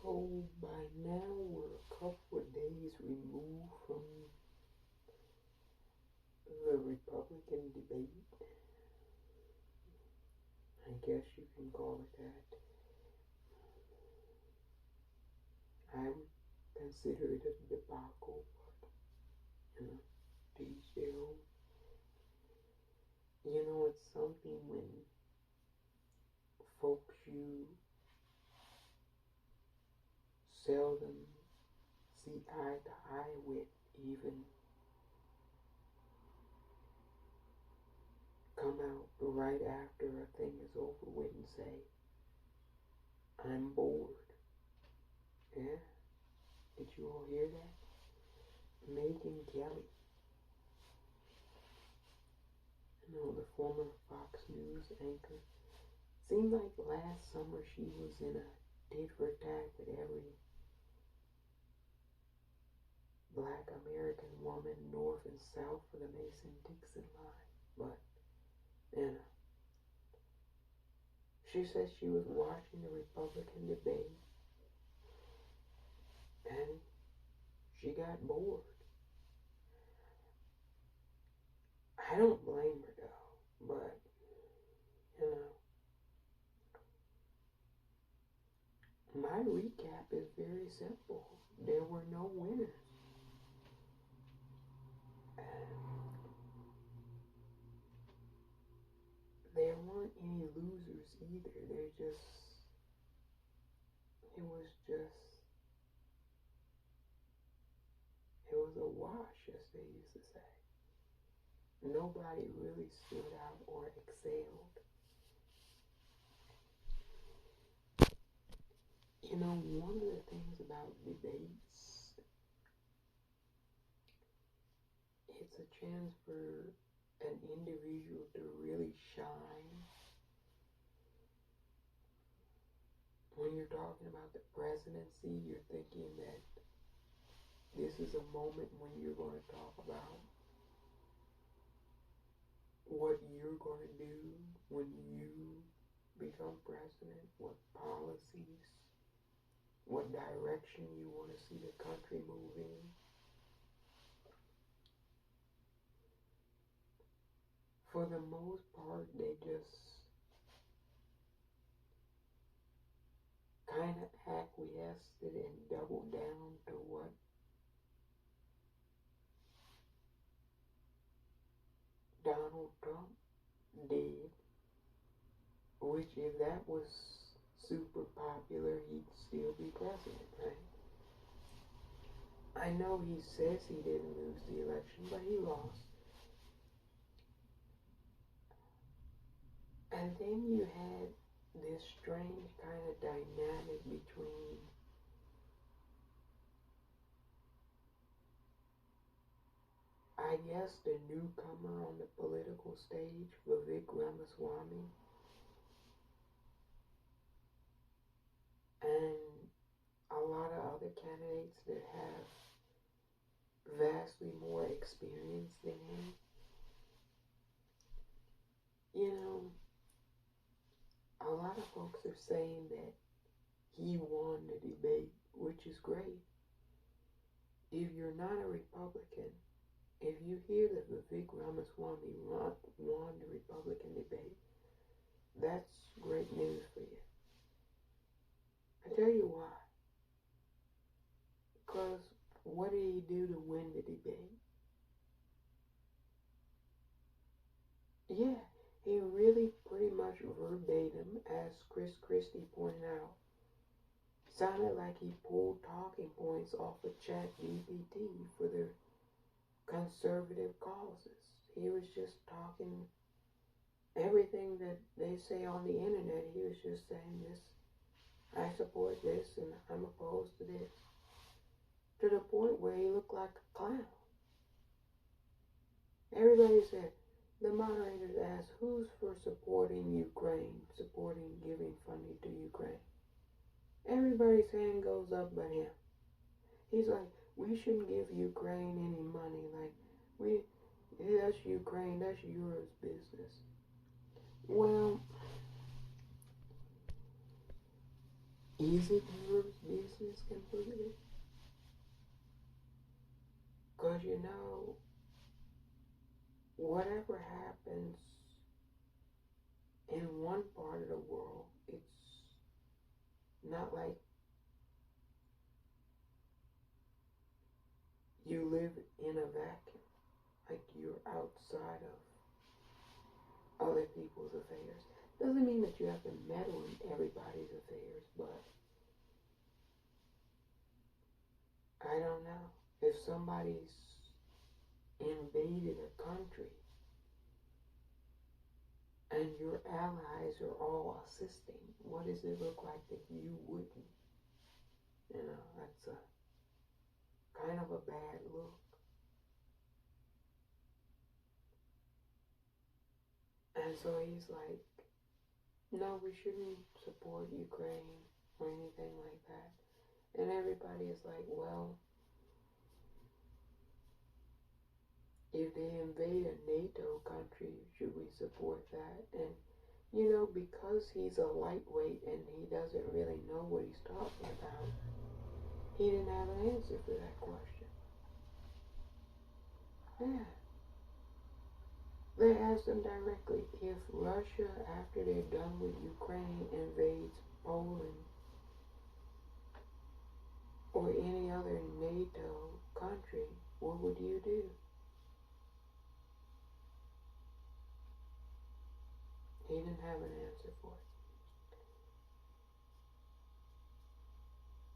So by now we're a couple of days removed from the Republican debate. I guess you can call it that. I would consider it a debacle, but to each their own. It's something when folks you seldom see eye to eye with even come out right after a thing is over with and say, I'm bored. Yeah? Did you all hear that? Megyn Kelly, the former Fox News anchor. Seemed like last summer she was in a tit for tat with every Black American woman north and south of the Mason-Dixon line. But, she said she was watching the Republican debate and she got bored. I don't blame her though, but, my recap is very simple. There were no winners. There weren't any losers either. It was a wash, as they used to say. Nobody really stood out or excelled. One of the things about debates, it's a chance for an individual to really shine. When you're talking about the presidency, you're thinking that this is a moment when you're going to talk about what you're going to do when you become president, what policies, what direction you want to see the country move in. For the most part, they just kind of acquiesced and doubled down to what Donald Trump did, which if that was super popular, he'd still be president, right? I know he says he didn't lose the election, but he lost. And then you had this strange kind of dynamic between I guess the newcomer on the political stage, Vivek Ramaswamy, and a lot of other candidates that have vastly more experience than him. A lot of folks are saying that he won the debate, which is great. If you're not a Republican, if you hear that Vivek Ramaswamy won the Republican debate, that's great news for you. I tell you why. Because what did he do to win the debate? Yeah, he really pretty much verbatim, as Chris Christie pointed out, sounded like he pulled talking points off of ChatGPT for the conservative causes. He was just talking everything that they say on the internet. He was just saying this, I support this and I'm opposed to this. To the point where he looked like a clown. Everybody said, the moderators asked, who's for supporting Ukraine, supporting giving funding to Ukraine? Everybody's hand goes up but him. He's like, we shouldn't give Ukraine any money. Like, that's Ukraine, that's yours business. Well, Is it your business completely? Because you know, whatever happens in one part of the world, it's not like you live in a vacuum, like you're outside of other people's affairs. Doesn't mean that you have to meddle in everybody's affairs, but I don't know. If somebody's invaded a country and your allies are all assisting, what does it look like that you wouldn't? You know, that's a kind of a bad look. And so he's like, no, we shouldn't support Ukraine or anything like that. And everybody is like, well, if they invade a NATO country, should we support that? And, you know, because he's a lightweight and he doesn't really know what he's talking about, he didn't have an answer for that question. Yeah. They asked him directly, if Russia, after they're done with Ukraine, invades Poland or any other NATO country, what would you do? He didn't have an answer for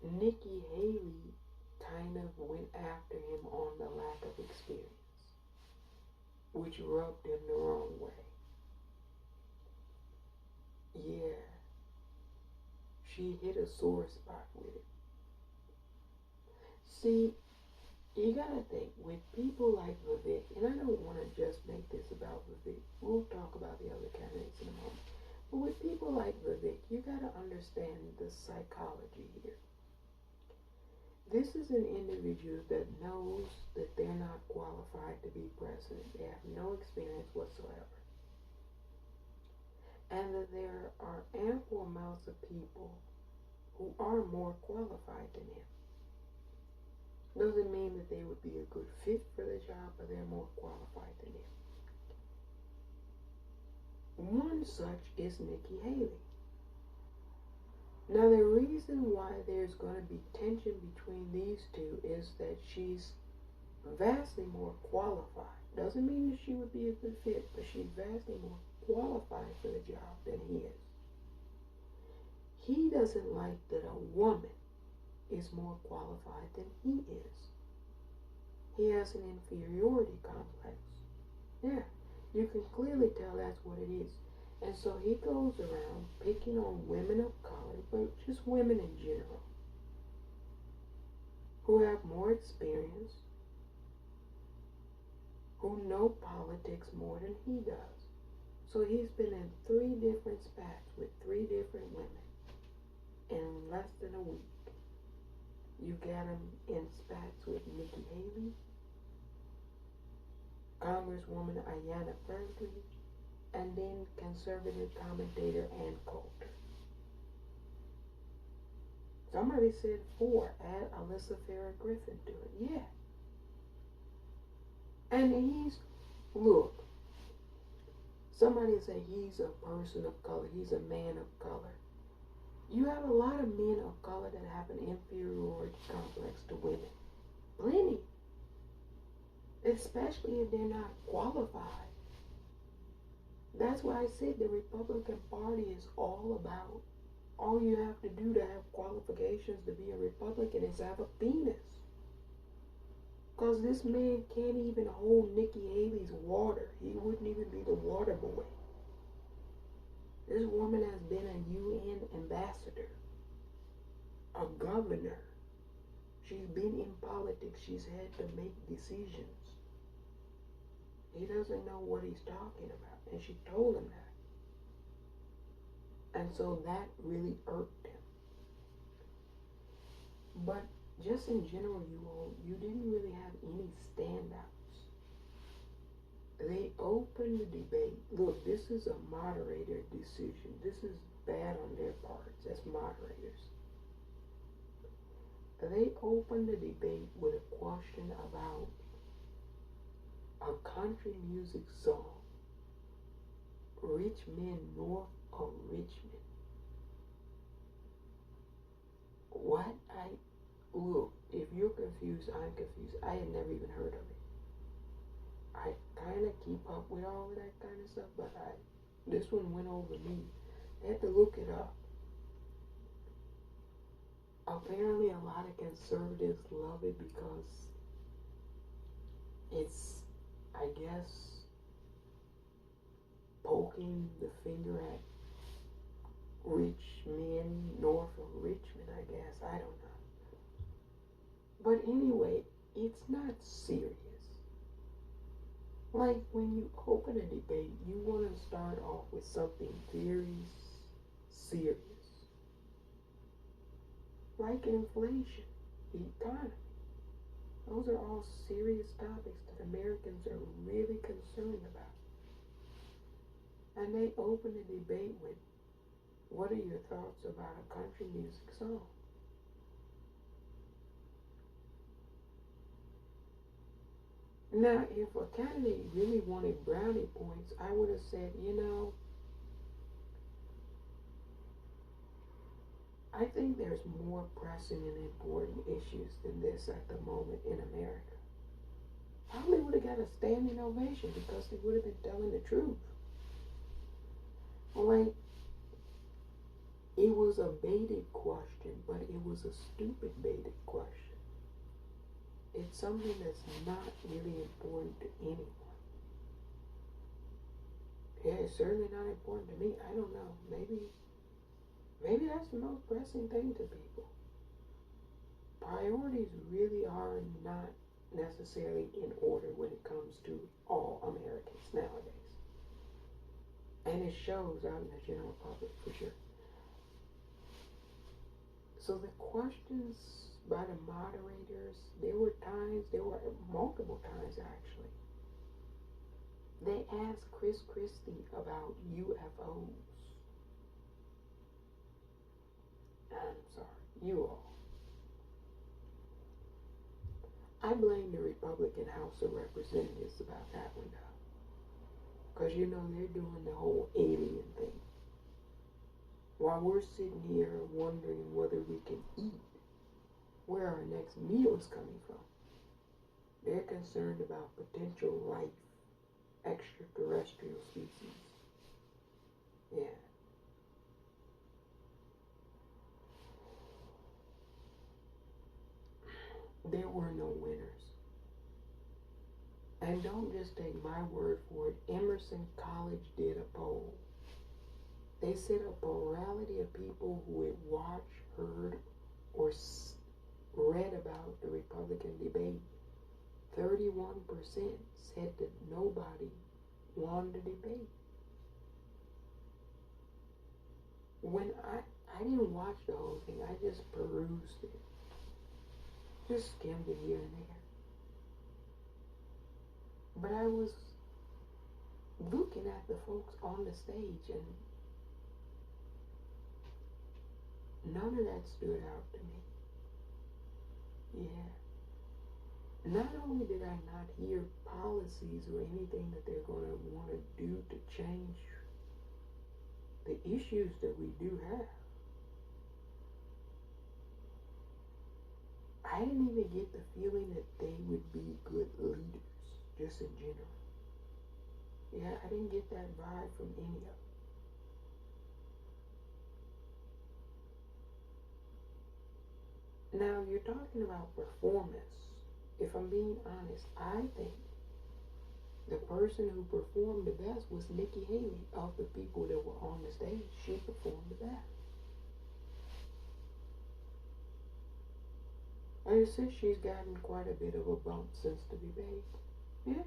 it. Nikki Haley kind of went after him on the lack of experience, which rubbed him the wrong way. Yeah, she hit a sore spot with it. See, you gotta think, with people like Vivek, and I don't want to just make this about Vivek, we'll talk about the other candidates in a moment, but with people like Vivek, you gotta understand the psychology here. This is an individual that knows that they're not qualified to be president. They have no experience whatsoever. And that there are ample amounts of people who are more qualified than him. Doesn't mean that they would be a good fit for the job, but they're more qualified than him. One such is Nikki Haley. Now, the reason why there's going to be tension between these two is that she's vastly more qualified. Doesn't mean that she would be a good fit, but she's vastly more qualified for the job than he is. He doesn't like that a woman is more qualified than he is. He has an inferiority complex. Yeah, you can clearly tell that's what it is. And so he goes around picking on women of color, but just women in general, who have more experience, who know politics more than he does. So he's been in 3 different spats with 3 different women in less than a week. You got him in spats with Nikki Haley, Congresswoman Ayanna Pressley, and then conservative commentator Ann Coulter. Somebody said 4. Add Alyssa Farrah Griffin to it. Yeah. And look, somebody said he's a person of color. He's a man of color. You have a lot of men of color that have an inferiority complex to women. Plenty. Especially if they're not qualified. That's why I said the Republican Party is all you have to do to have qualifications to be a Republican is have a penis. Because this man can't even hold Nikki Haley's water. He wouldn't even be the water boy. This woman has been a UN ambassador, a governor. She's been in politics. She's had to make decisions. He doesn't know what he's talking about. And she told him that. And so that really irked him. But just in general, you didn't really have any standouts. They opened the debate. Look, this is a moderator decision. This is bad on their parts as moderators. They opened the debate with a question about a country music song, Rich Men North of Richmond. What? Look, if you're confused, I'm confused. I had never even heard of it. I kind of keep up with all of that kind of stuff, but this one went over me. I had to look it up. Apparently, a lot of conservatives love it because it's, I guess, poking the finger at rich men north of Richmond, I guess. I don't know. But anyway, it's not serious. Like, when you open a debate, you want to start off with something very serious. Like inflation, the economy. Those are all serious topics that Americans are really concerned about. And they open the debate with, what are your thoughts about a country music song? Now, if a candidate really wanted brownie points, I would have said, I think there's more pressing and important issues than this at the moment in America. Probably would have got a standing ovation because they would have been telling the truth. Like, it was a baited question, but it was a stupid baited question. It's something that's not really important to anyone. Yeah, it's certainly not important to me. I don't know. Maybe that's the most pressing thing to people. Priorities really are not necessarily in order when it comes to all Americans nowadays. And it shows out in the general public for sure. So the questions by the moderators, there were multiple times actually. They asked Chris Christie about UFOs. I'm sorry, you all. I blame the Republican House of Representatives about that one though. Because they're doing the whole alien thing. While we're sitting here wondering whether we can eat, where our next meal is coming from, they're concerned about potential life, extraterrestrial species. Yeah. There were no winners. And don't just take my word for it. Emerson College did a poll. They said a plurality of people who had watched, heard, or read about the Republican debate, 31% said that nobody won the debate. When I didn't watch the whole thing, I just perused it. Just skimmed it here and there. But I was looking at the folks on the stage and none of that stood out to me. Yeah. Not only did I not hear policies or anything that they're going to want to do to change the issues that we do have, I didn't even get the feeling that they would be good leaders, just in general. Yeah, I didn't get that vibe from any of them. Now, you're talking about performance. If I'm being honest, I think the person who performed the best was Nikki Haley. Of the people that were on the stage, she performed the best. I said she's gotten quite a bit of a bump since the debate. Yeah,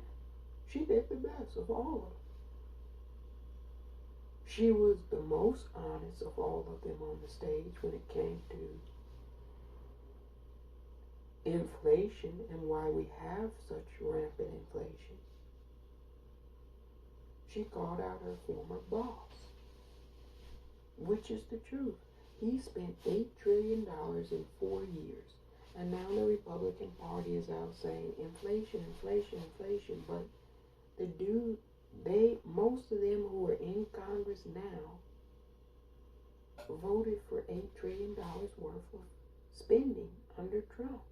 she did the best of all of them. She was the most honest of all of them on the stage when it came to inflation and why we have such rampant inflation. She called out her former boss, which is the truth. He spent $8 trillion in 4 years And now the Republican Party is out saying inflation, inflation, inflation. But most of them who are in Congress now voted for $8 trillion worth of spending under Trump.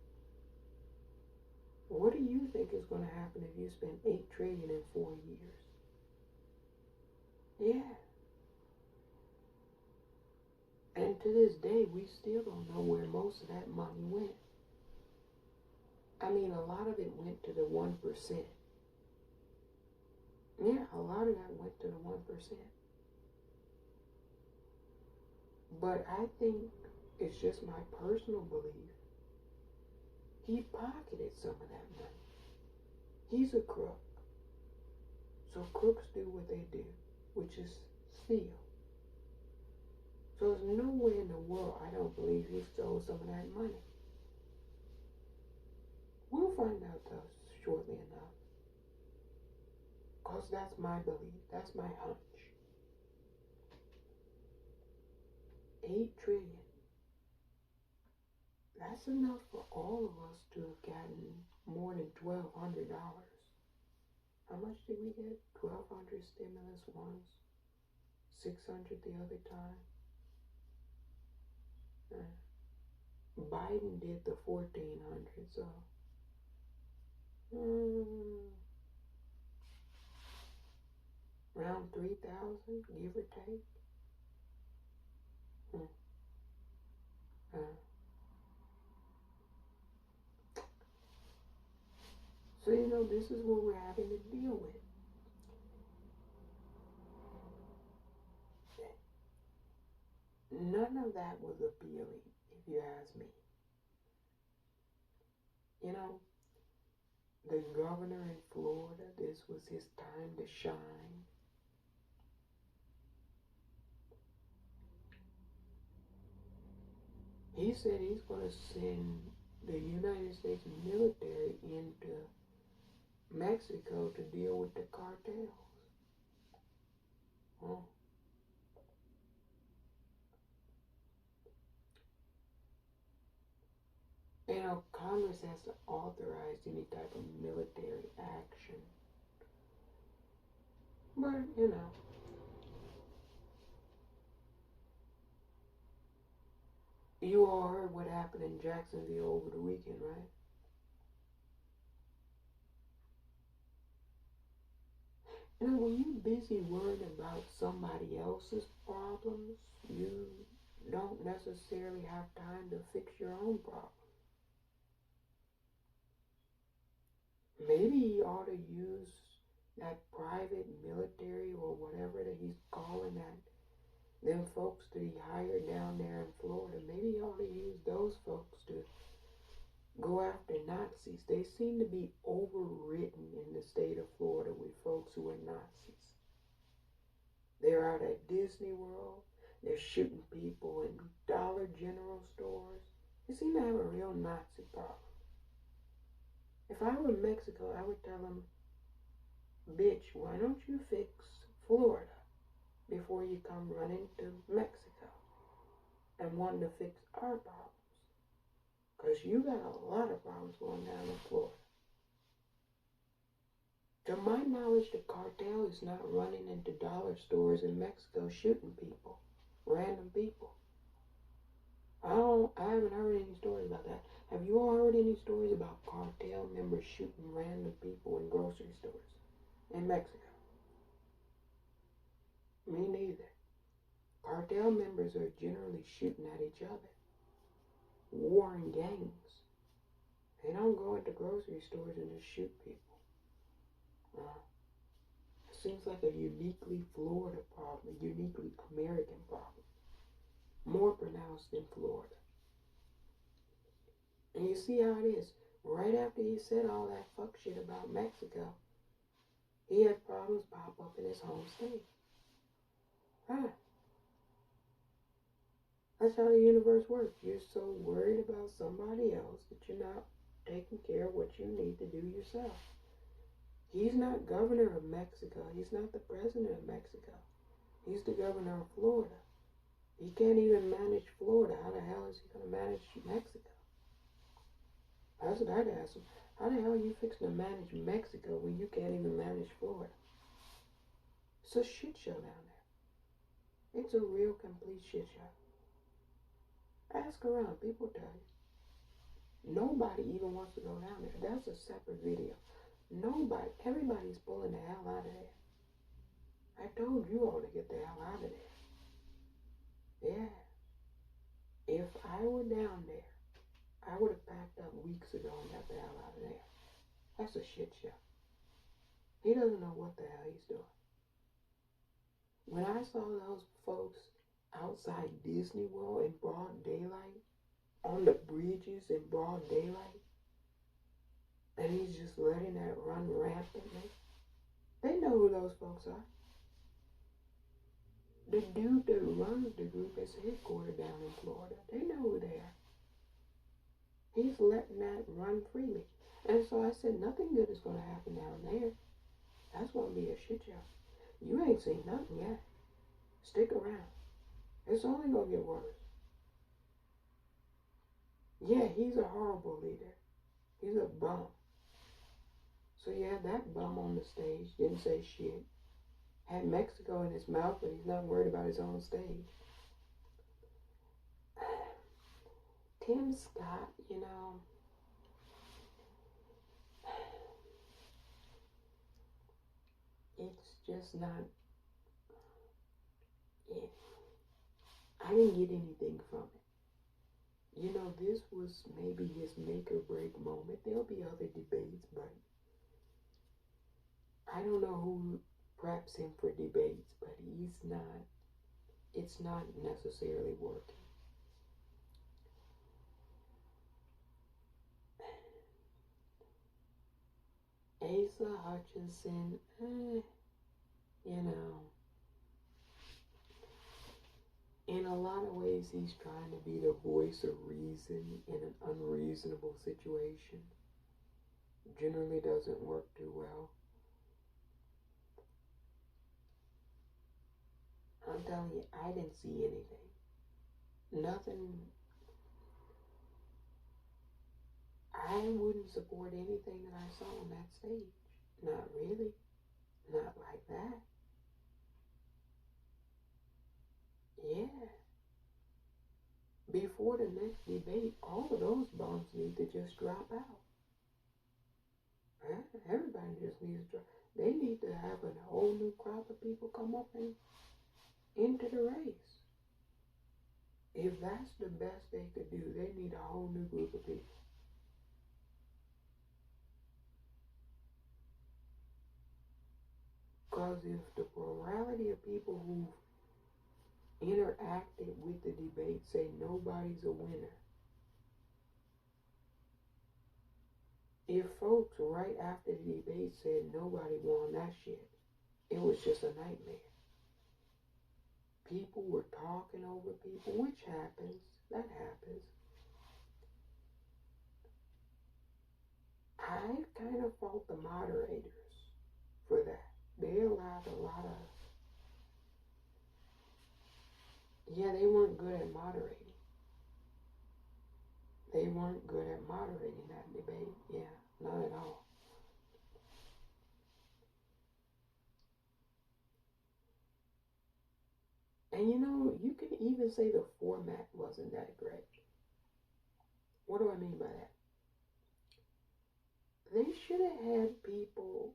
What do you think is going to happen if you spend $8 trillion in 4 years? Yeah. And to this day, we still don't know where most of that money went. I mean, a lot of it went to the 1%. Yeah, a lot of that went to the 1%. But I think it's just my personal belief. He pocketed some of that money. He's a crook. So crooks do what they do, which is steal. So there's no way in the world I don't believe he stole some of that money. We'll find out though shortly enough. Because that's my belief. That's my hunch. 8 trillion. That's enough for all of us to have gotten more than $1,200. How much did we get? 1,200 stimulus ones. 600 the other time. Biden did the 1,400, so around 3,000, give or take. So this is what we're having to deal with. None of that was appealing, if you ask me. The governor in Florida, this was his time to shine. He said he's going to send the United States military into Mexico to deal with the cartels. Congress has to authorize any type of military action. But, you all heard what happened in Jacksonville over the weekend, right? When you're busy worrying about somebody else's problems, you don't necessarily have time to fix your own problems. Maybe he ought to use that private military or whatever that he's calling them folks that he hired down there in Florida. Maybe he ought to use those folks to go after Nazis. They seem to be overwritten in the state of Florida with folks who are Nazis. They're out at Disney World. They're shooting people in Dollar General stores. They seem to have a real Nazi problem. If I were in Mexico, I would tell them, bitch, why don't you fix Florida before you come running to Mexico and wanting to fix our problems? Because you got a lot of problems going down in Florida. To my knowledge, the cartel is not running into dollar stores in Mexico shooting people, random people. I haven't heard any stories about that. Have you all heard any stories about cartel members shooting random people in grocery stores in Mexico? Me neither. Cartel members are generally shooting at each other. Warring gangs. They don't go into grocery stores and just shoot people. It seems like a uniquely Florida problem, a uniquely American problem. More pronounced in Florida. And you see how it is. Right after he said all that fuck shit about Mexico, he had problems pop up in his home state. That's how the universe works. You're so worried about somebody else that you're not taking care of what you need to do yourself. He's not governor of Mexico. He's not the president of Mexico. He's the governor of Florida. He can't even manage Florida. How the hell is he going to manage Mexico? That's what I'd ask him. How the hell are you fixing to manage Mexico when you can't even manage Florida? It's a shit show down there. It's a real complete shit show. Ask around, people tell you. Nobody even wants to go down there. That's a separate video. Nobody, everybody's pulling the hell out of there. I told you all to get the hell out of there. Yeah. If I were down there, I would have packed up weeks ago and got the hell out of there. That's a shit show. He doesn't know what the hell he's doing. When I saw those folks outside Disney World in broad daylight, on the bridges in broad daylight, and he's just letting that run rampantly, they know who those folks are. The dude that runs the group is headquartered down in Florida. They know who they are. He's letting that run freely. And so I said, nothing good is going to happen down there. That's going to be a shit show. You ain't seen nothing yet. Stick around. It's only going to get worse. Yeah, he's a horrible leader. He's a bum. So you have that bum on the stage, didn't say shit. Had Mexico in his mouth, but he's not worried about his own stage. Tim Scott, you know, it's just not, yeah. I didn't get anything from it. You know, this was maybe his make or break moment. There'll be other debates, but I don't know who preps him for debates, but it's not necessarily working. Asa Hutchinson, you know, in a lot of ways he's trying to be the voice of reason in an unreasonable situation. Generally doesn't work too well. I'm telling you, I didn't see anything. Nothing. I wouldn't support anything that I saw on that stage. Not really. Not like that. Yeah. Before the next debate, all of those bums need to just drop out. Everybody just needs to drop. They need to have a whole new crop of people come up and into the race. If that's the best they could do, they need a whole new group of people. Because if the plurality of people who've interacted with the debate say nobody's a winner, if folks right after the debate said nobody won that shit, it was just a nightmare. People were talking over people, which happens. That happens. I kind of fault the moderators for that. They allowed a lot of... Yeah, they weren't good at moderating. They weren't good at moderating that debate. Yeah, not at all. And you know, you can even say the format wasn't that great. What do I mean by that? They should have had people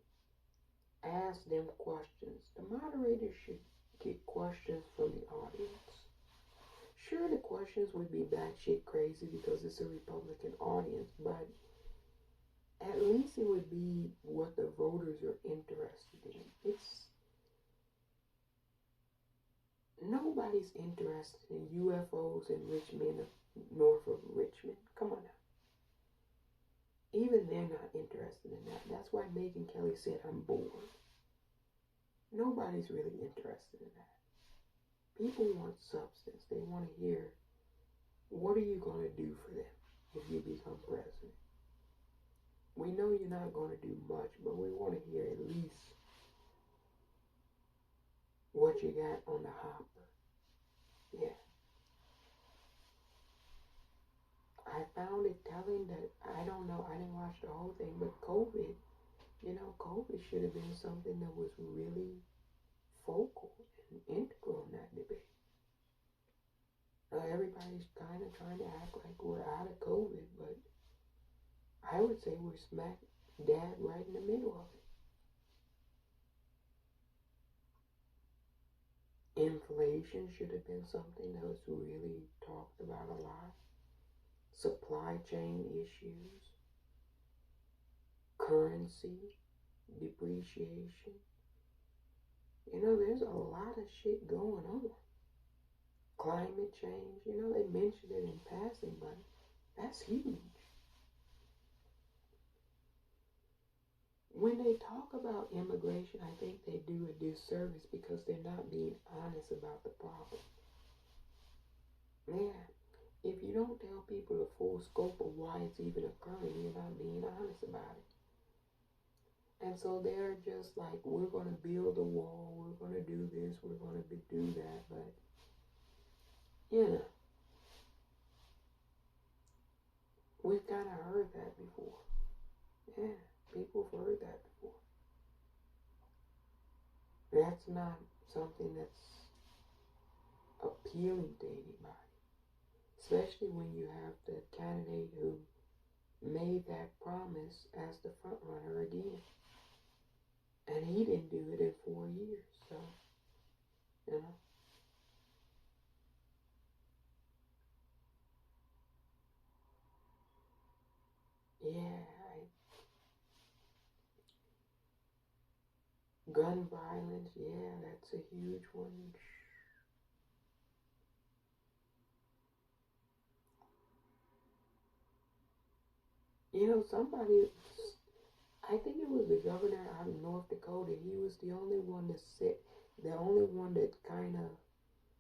ask them questions. The moderator should get questions from the audience. Sure, the questions would be batshit crazy because it's a Republican audience, but at least it would be what the voters are interested in. Nobody's interested in UFOs in Richmond, north of Richmond. Come on now. Even they're not interested in that. That's why Megyn Kelly said, I'm bored. Nobody's really interested in that. People want substance. They want to hear, what are you going to do for them if you become president? We know you're not going to do much, but we want to hear at least what you got on the hopper. Yeah. I found it telling that, I don't know, I didn't watch the whole thing, but COVID, COVID should have been something that was really focal and integral in that debate. Now everybody's kind of trying to act like we're out of COVID, but I would say we're smack dab right in the middle of it. Inflation should have been something that was really talked about a lot. Supply chain issues, currency, depreciation. There's a lot of shit going on. Climate change, they mentioned it in passing, but that's huge. When they talk about immigration, I think they do a disservice because they're not being honest about the problem. Yeah, if you don't tell people the full scope of why it's even occurring, you're not being honest about it. And so they're just like, we're going to build a wall, we're going to do this, we're going to do that, but, we've kind of heard that before. Yeah, people have heard that before. That's not something that's appealing to anybody, especially when you have the candidate who made that promise as the front runner again. And he didn't do it in 4 years, so, Yeah, gun violence, yeah, that's a huge one. Somebody, I think it was the governor out of North Dakota, he was the only one that kind of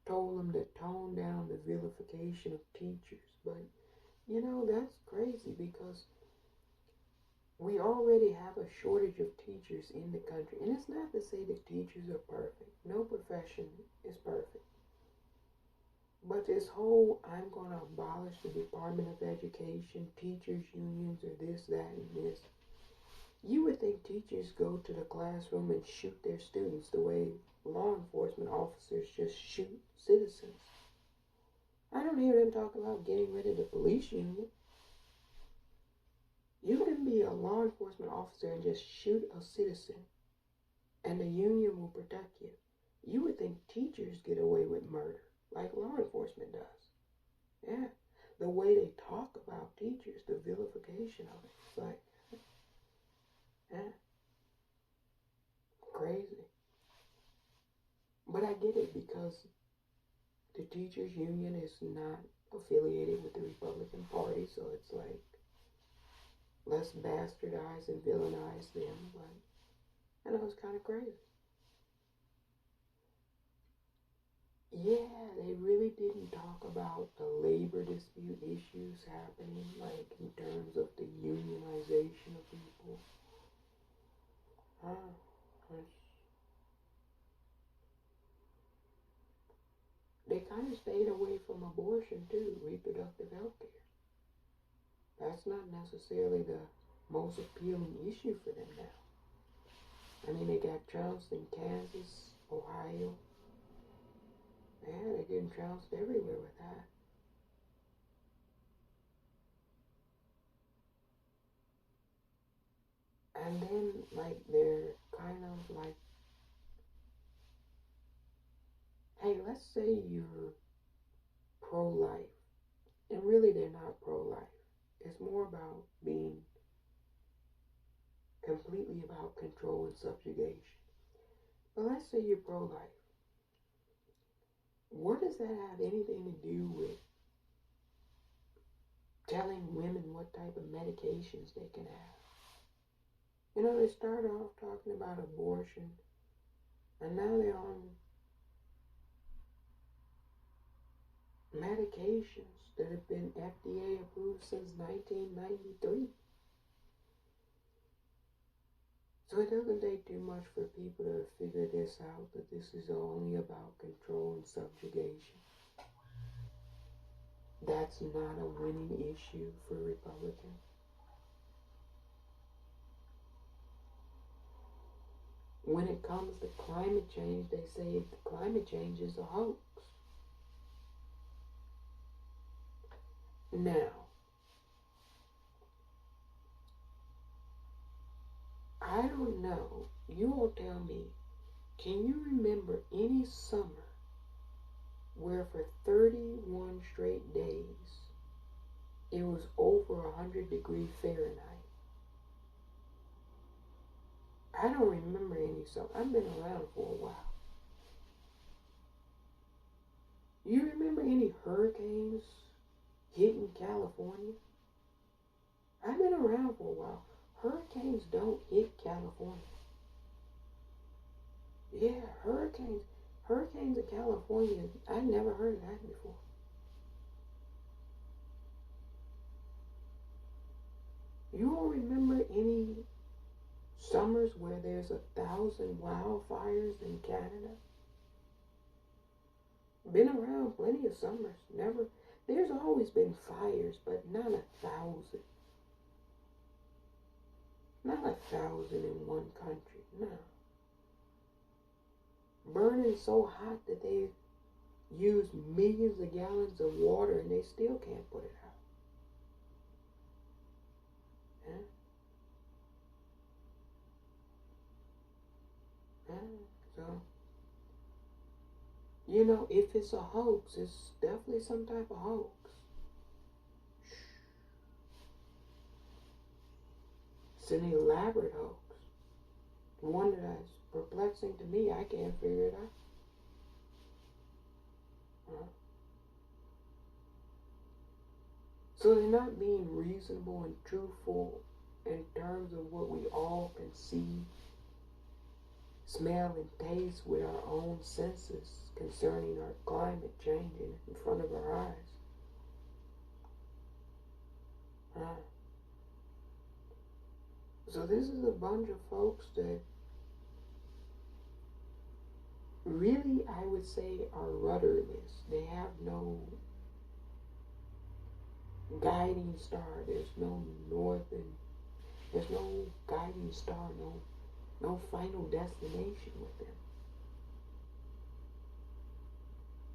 told them to tone down the vilification of teachers. But, that's crazy because we already have a shortage of teachers in the country. And it's not to say that teachers are perfect. No profession is perfect. But this whole, I'm going to abolish the Department of Education, teachers unions, or this, that, and this. You would think teachers go to the classroom and shoot their students the way law enforcement officers just shoot citizens. I don't hear them talk about getting rid of the police union. You can be a law enforcement officer and just shoot a citizen, and the union will protect you. You would think teachers get away with murder, like law enforcement does. Yeah. The way they talk about teachers, the vilification of it, it's like, yeah, crazy. But I get it because the teachers union is not affiliated with the Republican Party, so it's like, let's bastardize and villainize them, but it's kind of crazy. Yeah, they really didn't talk about the labor dispute issues happening, like in terms of the unionization of people. They kind of stayed away from abortion too, reproductive health care. That's not necessarily the most appealing issue for them now. I mean, they got trounced in Kansas, Ohio. Yeah, they're getting trounced everywhere with that. And then, like, they're kind of like, hey, let's say you're pro-life. And really, they're not pro-life. It's more about being completely about control and subjugation. But let's say you're pro-life. What does that have anything to do with telling women what type of medications they can have? They started off talking about abortion, and now they're on medications that have been FDA approved since 1993. So it doesn't take too much for people to figure this out, that this is only about control and subjugation. That's not a winning issue for Republicans. When it comes to climate change, they say climate change is a hoax. Now, I don't know. You all tell me, can you remember any summer where for 31 straight days it was over 100 degrees Fahrenheit? I don't remember any summer. I've been around for a while. You remember any hurricanes hitting California? I've been around for a while. Hurricanes don't hit California. Yeah, hurricanes in California, I never heard of that before. You all remember any summers where there's 1,000 wildfires in Canada? Been around plenty of summers. Never, there's always been fires, but not 1,000. Not 1,000 in one country, no. Burning so hot that they use millions of gallons of water and they still can't put it out. Yeah. So, you know, if it's a hoax, it's definitely some type of hoax. It's an elaborate hoax. One that's perplexing to me. I can't figure it out. So they're not being reasonable and truthful in terms of what we all can see, smell, and taste with our own senses concerning our climate changing in front of our eyes. So this is a bunch of folks that really, I would say, are rudderless. They have no guiding star. There's no there's no guiding star, no final destination with them.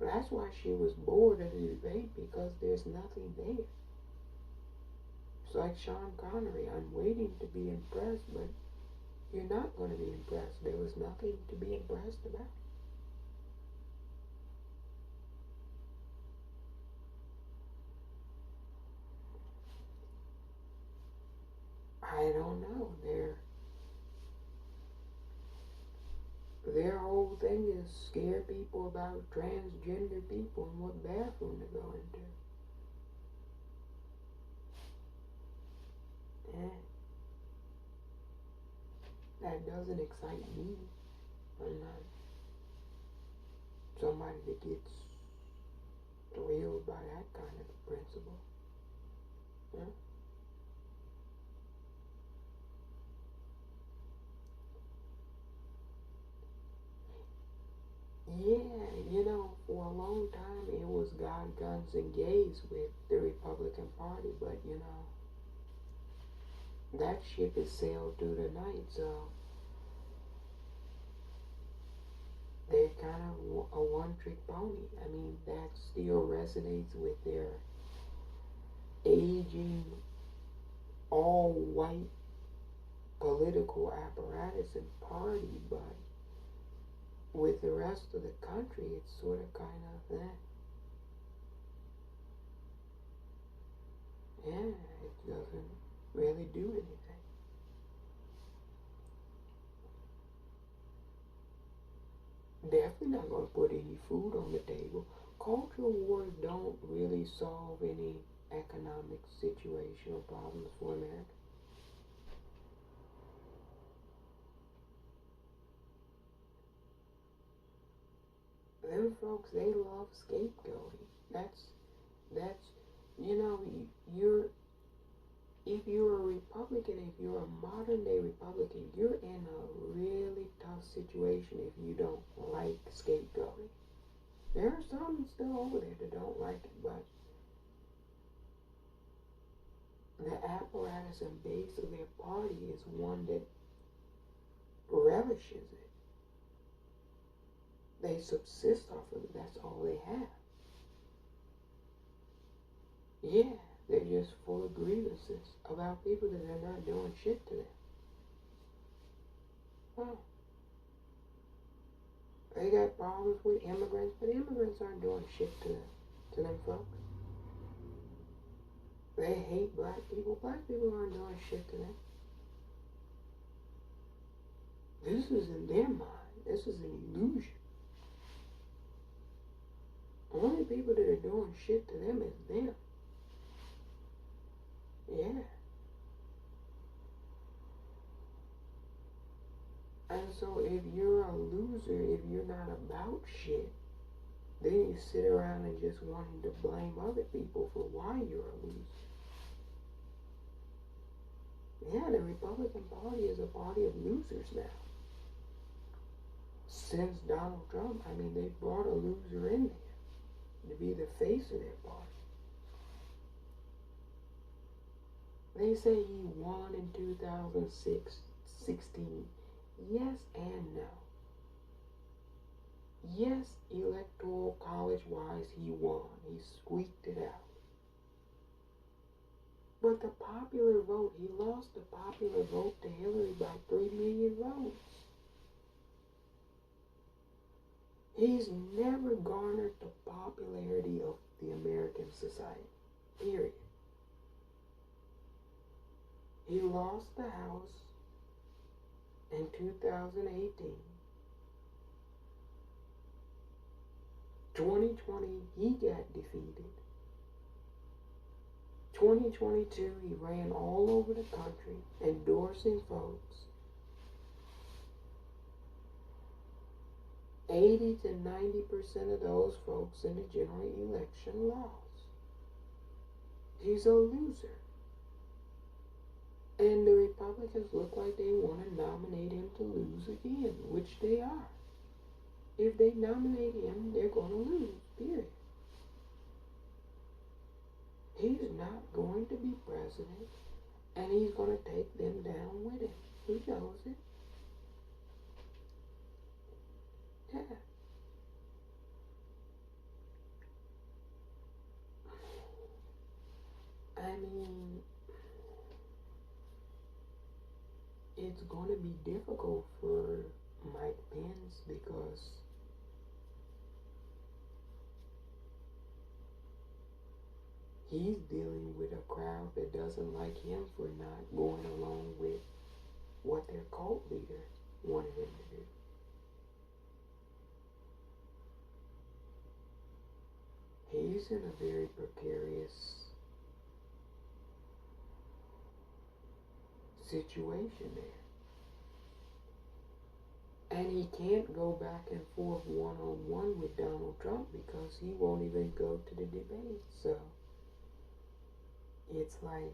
That's why she was bored of the debate, because there's nothing there. It's like Sean Connery, I'm waiting to be impressed, but you're not going to be impressed. There was nothing to be impressed about. I don't know. Their whole thing is scare people about transgender people and what bathroom to go into. That doesn't excite me. I'm not somebody that gets thrilled by that kind of principle. Yeah, you know, for a long time it was God, guns, and gays with the Republican Party, but you know, that ship has sailed through the night, so they're kind of a one-trick pony. I mean, that still resonates with their aging, all-white political apparatus and party, but with the rest of the country, it's sort of kind of that. Yeah, it doesn't really do anything. Definitely not going to put any food on the table. Cultural wars don't really solve any economic situation or problems for America. Them folks, they love scapegoating. That's, you know, if you're a Republican, if you're a modern day Republican, you're in a really tough situation if you don't like scapegoating. There are some still over there that don't like it, but the apparatus and base of their party is one that relishes it. They subsist off of it. That's all they have. Yeah, they're just full of grievances about people that are not doing shit to them. Huh. They got problems with immigrants, but immigrants aren't doing shit to them folks. They hate black people. Black people aren't doing shit to them. This is in their mind. This is an illusion. Only people that are doing shit to them is them. Yeah. And so if you're a loser, if you're not about shit, then you sit around and just wanting to blame other people for why you're a loser. Yeah, the Republican Party is a party of losers now. Since Donald Trump, I mean, they brought a loser in there to be the face of their party. They say he won in 2016. Yes and no. Yes, electoral college-wise, he won. He squeaked it out. But the popular vote, he lost the popular vote to Hillary by 3 million votes. He's never garnered the popularity of the American society. Period. He lost the House in 2018. 2020, he got defeated. 2022, he ran all over the country endorsing folks. 80 to 90% of those folks in the general election lost. He's a loser. And the Republicans look like they want to nominate him to lose again, which they are. If they nominate him, they're going to lose, period. He's not going to be president, and he's going to take them down with him. He knows it. Yeah. I mean, it's going to be difficult for Mike Pence because he's dealing with a crowd that doesn't like him for not going along with what their cult leader wanted him to do. He's in a very precarious situation there. And he can't go back and forth one-on-one with Donald Trump because he won't even go to the debate. So it's like,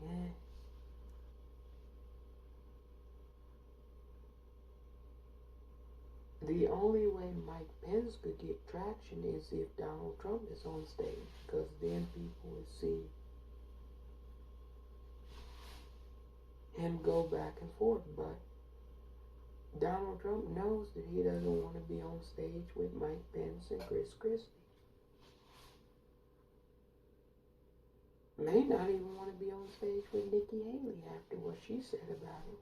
The only way Mike Pence could get traction is if Donald Trump is on stage, because then people would see him go back and forth. But Donald Trump knows that he doesn't want to be on stage with Mike Pence and Chris Christie. May not even want to be on stage with Nikki Haley after what she said about him.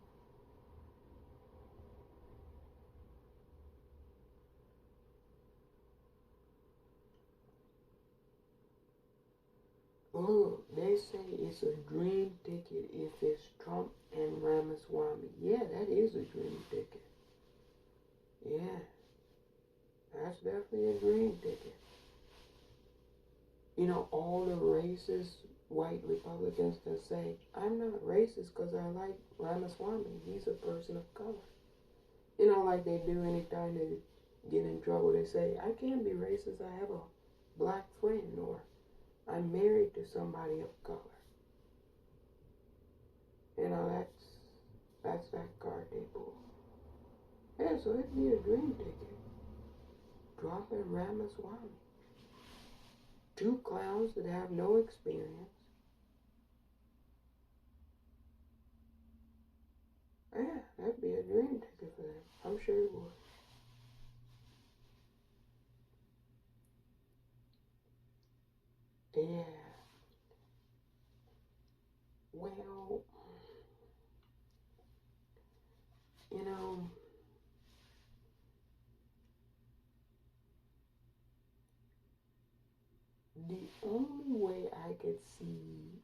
Look, they say it's a dream ticket if it's Trump and Ramaswamy. Yeah, that is a dream ticket. Yeah, that's definitely a dream ticket. You know, all the racist white Republicans that say, I'm not racist because I like Ramaswamy. He's a person of color. You know, like they do anytime they get in trouble. They say, I can't be racist. I have a black friend, or I'm married to somebody of color. You know, that's that card they pull. Yeah, so it'd be a dream ticket. Trump and Ramaswamy. Two clowns that have no experience. Yeah, that'd be a dream ticket for them. I'm sure it would. Yeah. Well, you know, the only way I could see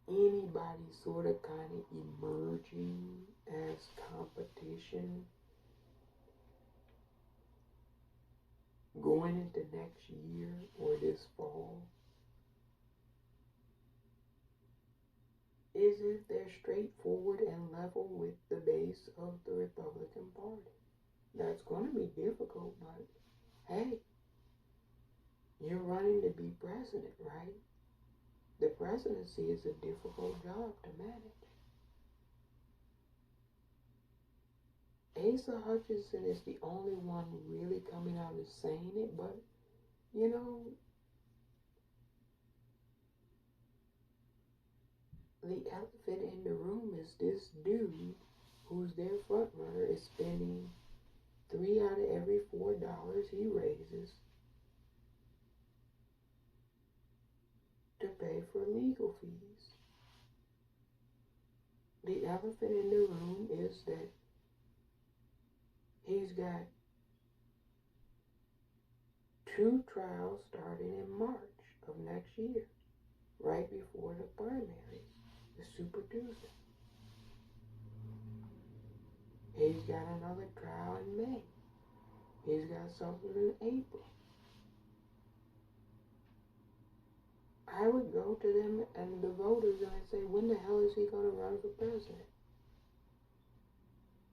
anybody sort of kind of emerging as competition going into next year or this fall is if they're straightforward and level with the base of the Republican Party. That's going to be difficult, but hey, you're running to be president, right? The presidency is a difficult job to manage. Asa Hutchinson is the only one really coming out and saying it, but you know, the elephant in the room is this dude who's their front runner is spending $3 out of every $4 he raises to pay for legal fees. The elephant in the room is that he's got 2 trials starting in March of next year, right before the primaries, the Super Tuesday. He's got another trial in May. He's got something in April. I would go to them and the voters and I'd say, when the hell is he going to run for president?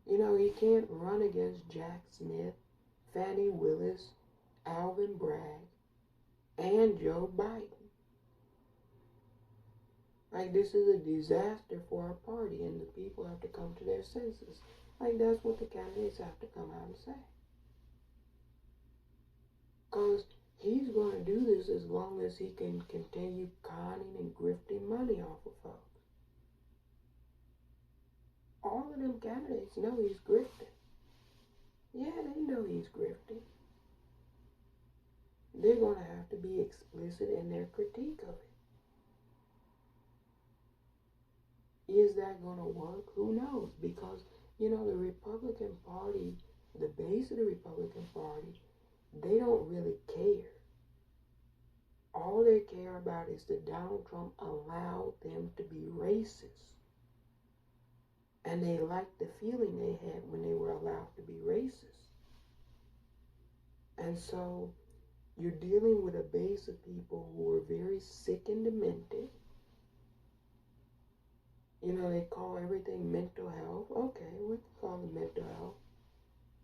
You know, he can't run against Jack Smith, Fannie Willis, Alvin Bragg, and Joe Biden. Like, this is a disaster for our party, and the people have to come to their senses. Like, that's what the candidates have to come out and say. Because he's going to do this as long as he can continue conning and grifting money off of folks. All of them candidates know he's grifting. Yeah, they know he's grifting. They're going to have to be explicit in their critique of it. Is that going to work? Who knows? Because, you know, the Republican Party, the base of the Republican Party, they don't really care. All they care about is that Donald Trump allowed them to be racist. And they liked the feeling they had when they were allowed to be racist. And so you're dealing with a base of people who are very sick and demented. You know, they call everything mental health. Okay, we can call it mental health.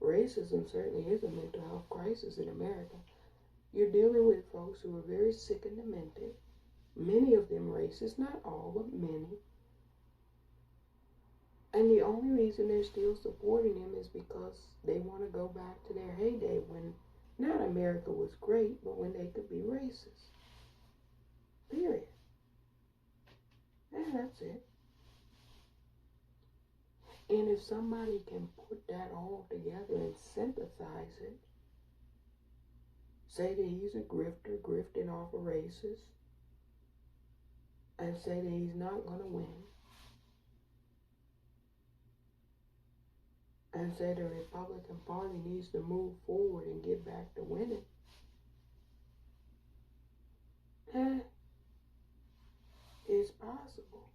Racism certainly is a mental health crisis in America. You're dealing with folks who are very sick and demented. Many of them racist, not all, but many. And the only reason they're still supporting him is because they want to go back to their heyday when not America was great, but when they could be racist. Period. And that's it. And if somebody can put that all together and synthesize it, say that he's a grifter, grifting off a racist, and say that he's not going to win, and say the Republican Party needs to move forward and get back to winning, it's possible.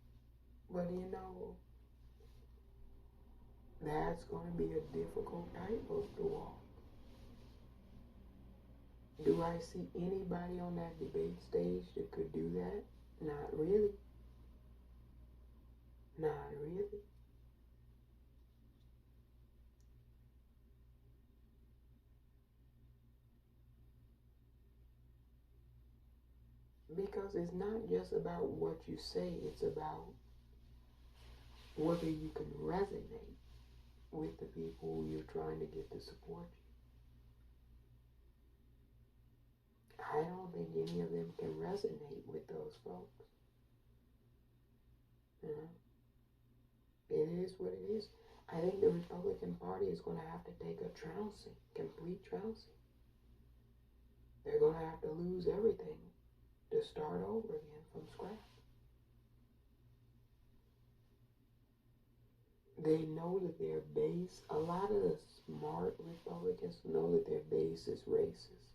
But you know, that's going to be a difficult tightrope to walk. Do I see anybody on that debate stage that could do that? Not really. Not really. Because it's not just about what you say, it's about whether you can resonate with the people who you're trying to get to support you. I don't think any of them can resonate with those folks. You know, it is what it is. I think the Republican Party is going to have to take a trouncing, complete trouncing. They're going to have to lose everything to start over again from scratch. They know that their base, a lot of the smart Republicans know that their base is racist.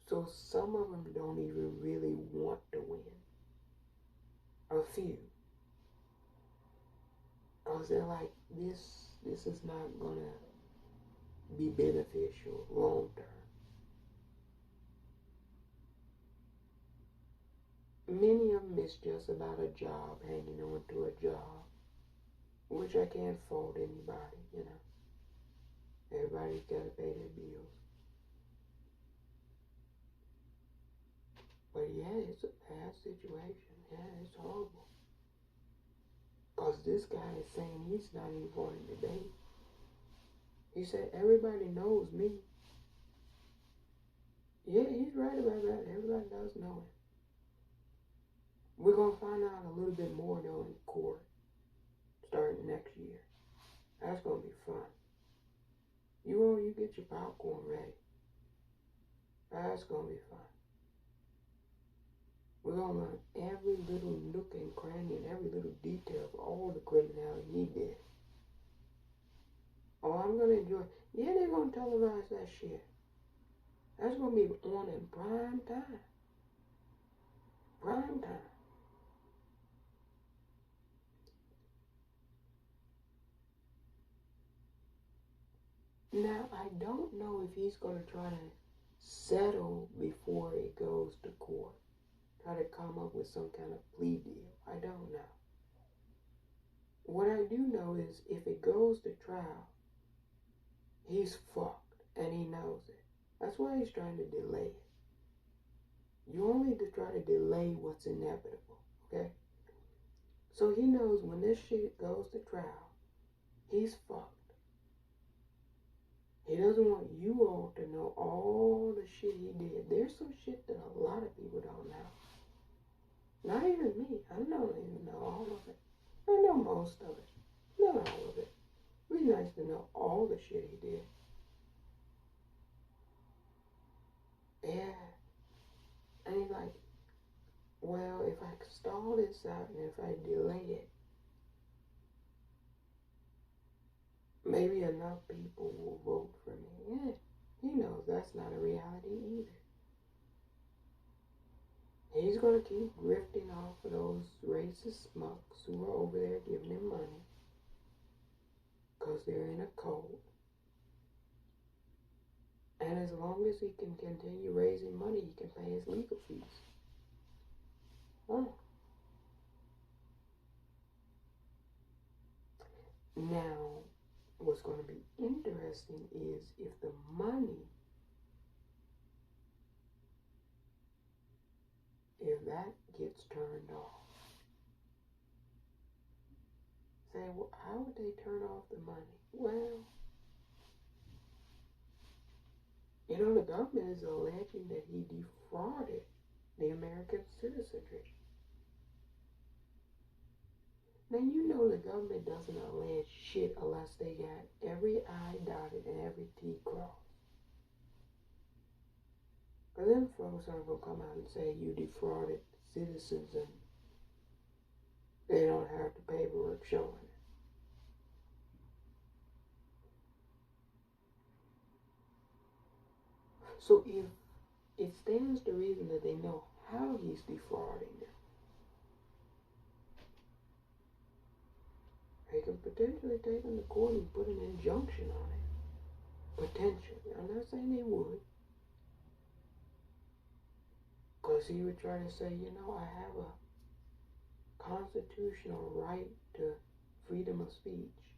So some of them don't even really want to win. A few. Because they're like, this is not going to be beneficial long term. Many of them is just about a job, hanging on to a job, which I can't fault anybody, you know. Everybody's got to pay their bills. But yeah, it's a bad situation. Yeah, it's horrible. Because this guy is saying he's not even going to debate. He said, everybody knows me. Yeah, he's right about that. Everybody does know him. We're going to find out a little bit more, though, in court starting next year. That's going to be fun. You get your popcorn ready. That's going to be fun. We're going to learn every little nook and cranny and every little detail of all the criminality he did. Oh, I'm going to enjoy. Yeah, they're going to televise that shit. That's going to be on in prime time. Prime time. Now, I don't know if he's going to try to settle before it goes to court. Try to come up with some kind of plea deal. I don't know. What I do know is if it goes to trial, he's fucked, and he knows it. That's why he's trying to delay it. You only try to delay what's inevitable, okay? So he knows when this shit goes to trial, he's fucked. He doesn't want you all to know all the shit he did. There's some shit that a lot of people don't know. Not even me. I don't even know all of it. I know most of it. Not all of it. It'd be nice to know all the shit he did. Yeah. And he's like, well, if I stall this out and if I delay it, maybe enough people will vote for me. Yeah, he knows that's not a reality either. He's going to keep grifting off of those racist smucks who are over there giving him money because they're in a cult. And as long as he can continue raising money, he can pay his legal fees. Oh. Now, what's going to be interesting is if the money, if that gets turned off. Say, well, how would they turn off the money? Well, you know, the government is alleging that he defrauded the American citizenry. Now, you know the government doesn't allege shit unless they got every I dotted and every T crossed. But then folks aren't going to come out and say you defrauded citizens and they don't have the paperwork showing it. So if it stands to reason that they know how he's defrauding them, they can potentially take him to court and put an injunction on it. Potentially. I'm not saying they would. Because he would try to say, you know, I have a constitutional right to freedom of speech.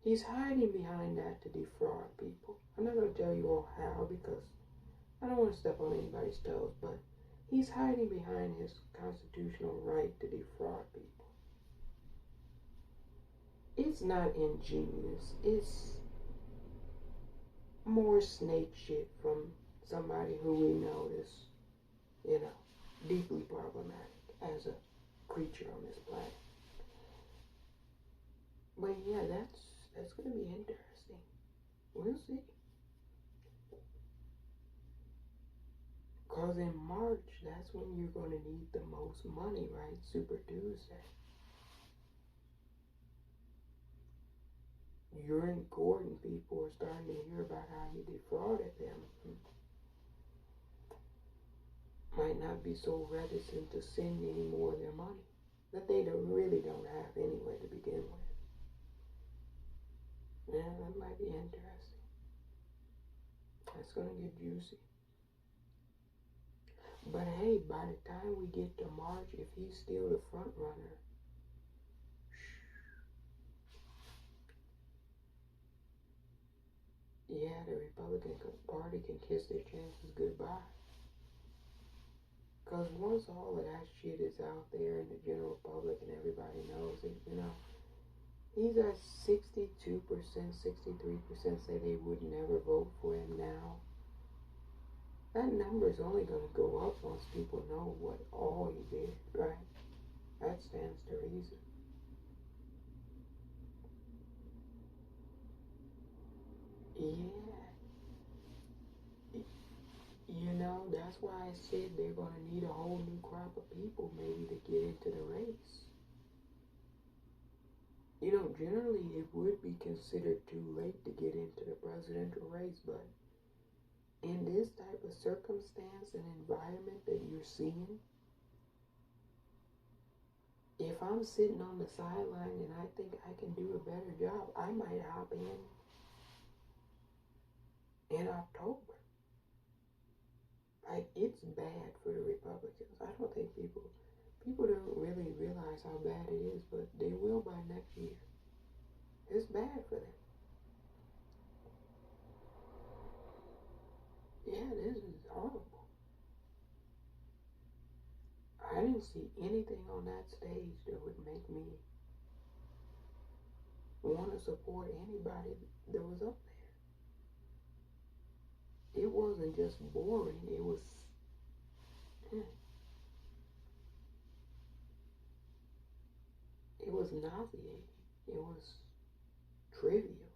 He's hiding behind that to defraud people. I'm not going to tell you all how because I don't want to step on anybody's toes, but he's hiding behind his constitutional right to defraud people. It's not ingenious. It's more snake shit from somebody who we know is, you know. deeply problematic as a creature on this planet. But yeah, that's going to be interesting. We'll see. Because in March, that's when you're going to need the most money, right? Super Tuesday. You're in court and people are starting to hear about how you defrauded them. Might not be so reticent to send any more of their money that they really don't have anyway to begin with. Yeah, that might be interesting. That's going to get juicy. But hey, by the time we get to March, if he's still the front runner, yeah, the Republican Party can kiss their chances goodbye. Because once all of that shit is out there in the general public and everybody knows it, he's at 62%, 63% say they would never vote for him now. That number is only going to go up once people know what all he did, right? That stands to reason. Yeah. That's why I said they're going to need a whole new crop of people maybe to get into the race. Generally it would be considered too late to get into the presidential race, but in this type of circumstance and environment that you're seeing, if I'm sitting on the sideline and I think I can do a better job, I might hop in October. Like, it's bad for the Republicans. I don't think people don't really realize how bad it is, but they will by next year. It's bad for them. Yeah, this is horrible. I didn't see anything on that stage that would make me want to support anybody that was up there. It wasn't just boring, it was nauseating. It was trivial,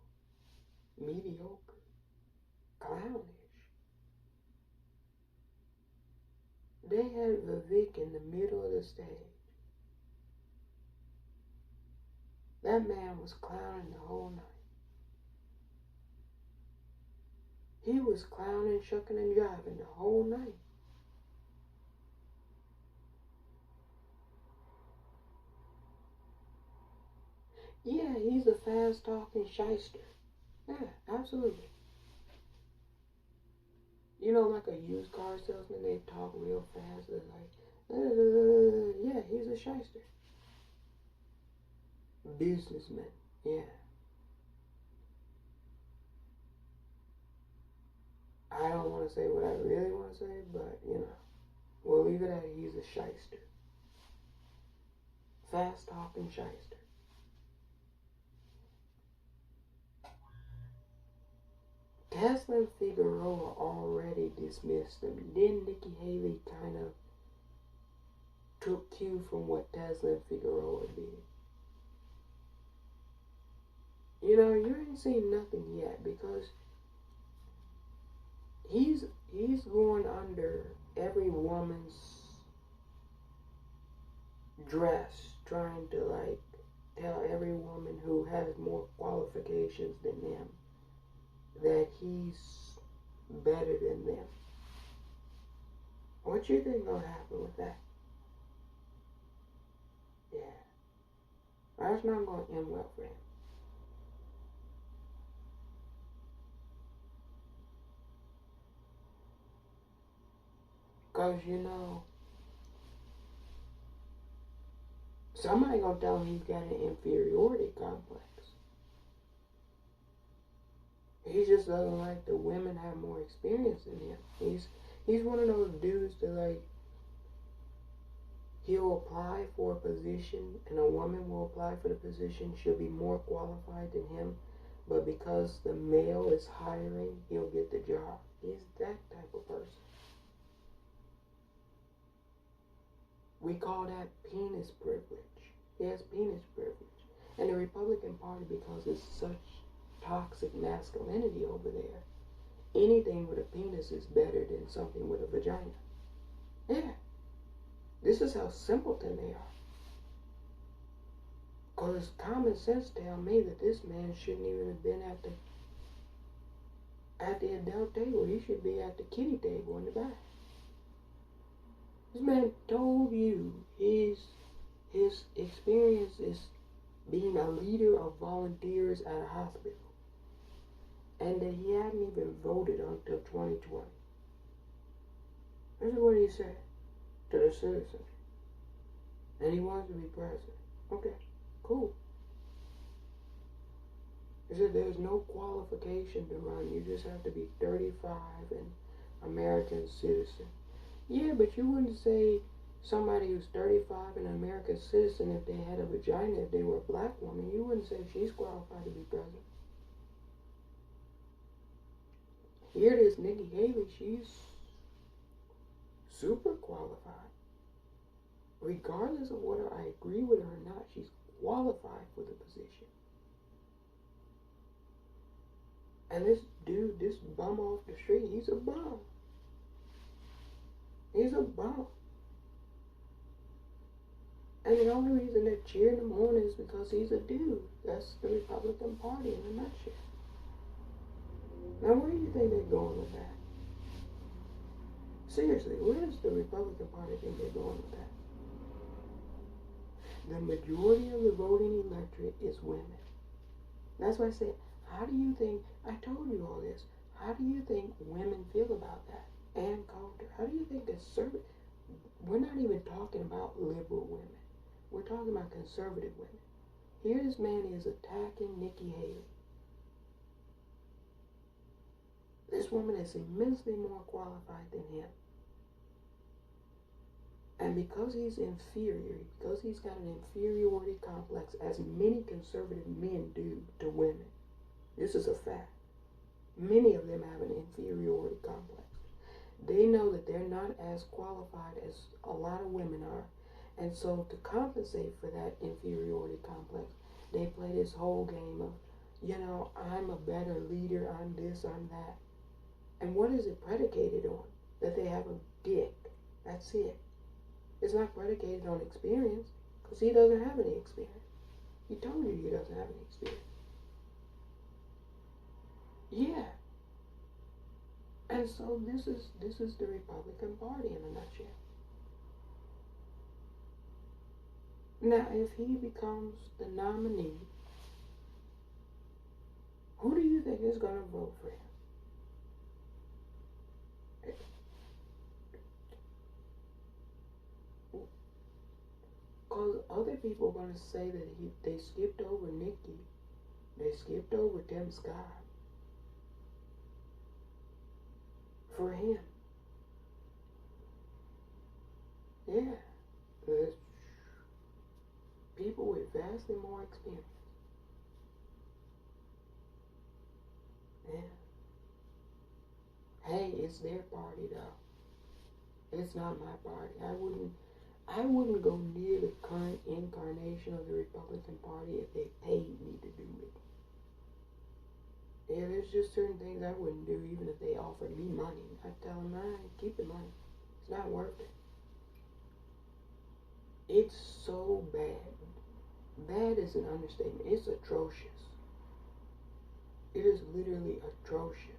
mediocre, clownish. They had Vivek in the middle of the stage. That man was clowning the whole night. He was clowning, shucking, and jiving the whole night. Yeah, he's a fast-talking shyster. Yeah, absolutely. Like a used car salesman, they talk real fast. They're like, yeah, he's a shyster. Businessman, yeah. I don't want to say what I really want to say, but, we'll leave it at he's a shyster. Fast-talking shyster. Tesla and Figueroa already dismissed him. Then Nikki Haley kind of took cue from what Tesla and Figueroa did. You ain't seen nothing yet because he's going under every woman's dress, trying to tell every woman who has more qualifications than them that he's better than them. What you think gonna happen with that? Yeah. That's not gonna end well for him. Cause somebody gonna tell him he's got an inferiority complex. He just doesn't like the women have more experience than him. He's one of those dudes that he'll apply for a position and a woman will apply for the position. She'll be more qualified than him, but because the male is hiring, he'll get the job. He's that type of person. We call that penis privilege. He has penis privilege. And the Republican Party, because it's such toxic masculinity over there, anything with a penis is better than something with a vagina. Yeah. This is how simpleton they are. Because common sense tell me that this man shouldn't even have been at the adult table. He should be at the kiddie table in the back. This man told you his experience is being a leader of volunteers at a hospital, and that he hadn't even voted until 2020. This is what he said to the citizens. And he wants to be president. Okay, cool. He said there's no qualification to run. You just have to be 35 and American citizen. Yeah, but you wouldn't say somebody who's 35 and an American citizen if they had a vagina, if they were a black woman. You wouldn't say she's qualified to be president. Here it is, Nikki Haley. She's super qualified. Regardless of whether I agree with her or not, she's qualified for the position. And this dude, this bum off the street, he's a bum. He's a bum. And the only reason they're cheering him on is because he's a dude. That's the Republican Party in a nutshell. Now, where do you think they're going with that? Seriously, where does the Republican Party think they're going with that? The majority of the voting electorate is women. That's why I said, how do you think, I told you all this, how do you think women feel about that? And culture. How do you think conservative, we're not even talking about liberal women. We're talking about conservative women. Here this man is attacking Nikki Haley. This woman is immensely more qualified than him. And because he's inferior, because he's got an inferiority complex, as many conservative men do to women, this is a fact. Many of them have an inferiority complex. They know that they're not as qualified as a lot of women are. And so to compensate for that inferiority complex, they play this whole game of, I'm a better leader, I'm this, I'm that. And what is it predicated on? That they have a dick. That's it. It's not predicated on experience, because he doesn't have any experience. He told you he doesn't have any experience. Yeah. And so this is the Republican Party in a nutshell. Now, if he becomes the nominee, who do you think is going to vote for him? Because other people are going to say that they skipped over Nikki. They skipped over Tim Scott. For him. Yeah. There's people with vastly more experience. Yeah. Hey, it's their party though. It's not my party. I wouldn't go near the current incarnation of the Republican Party if they paid me to do it. Yeah, there's just certain things I wouldn't do even if they offered me money. I'd tell them, keep the money. It's not worth it. It's so bad. Bad is an understatement. It's atrocious. It is literally atrocious.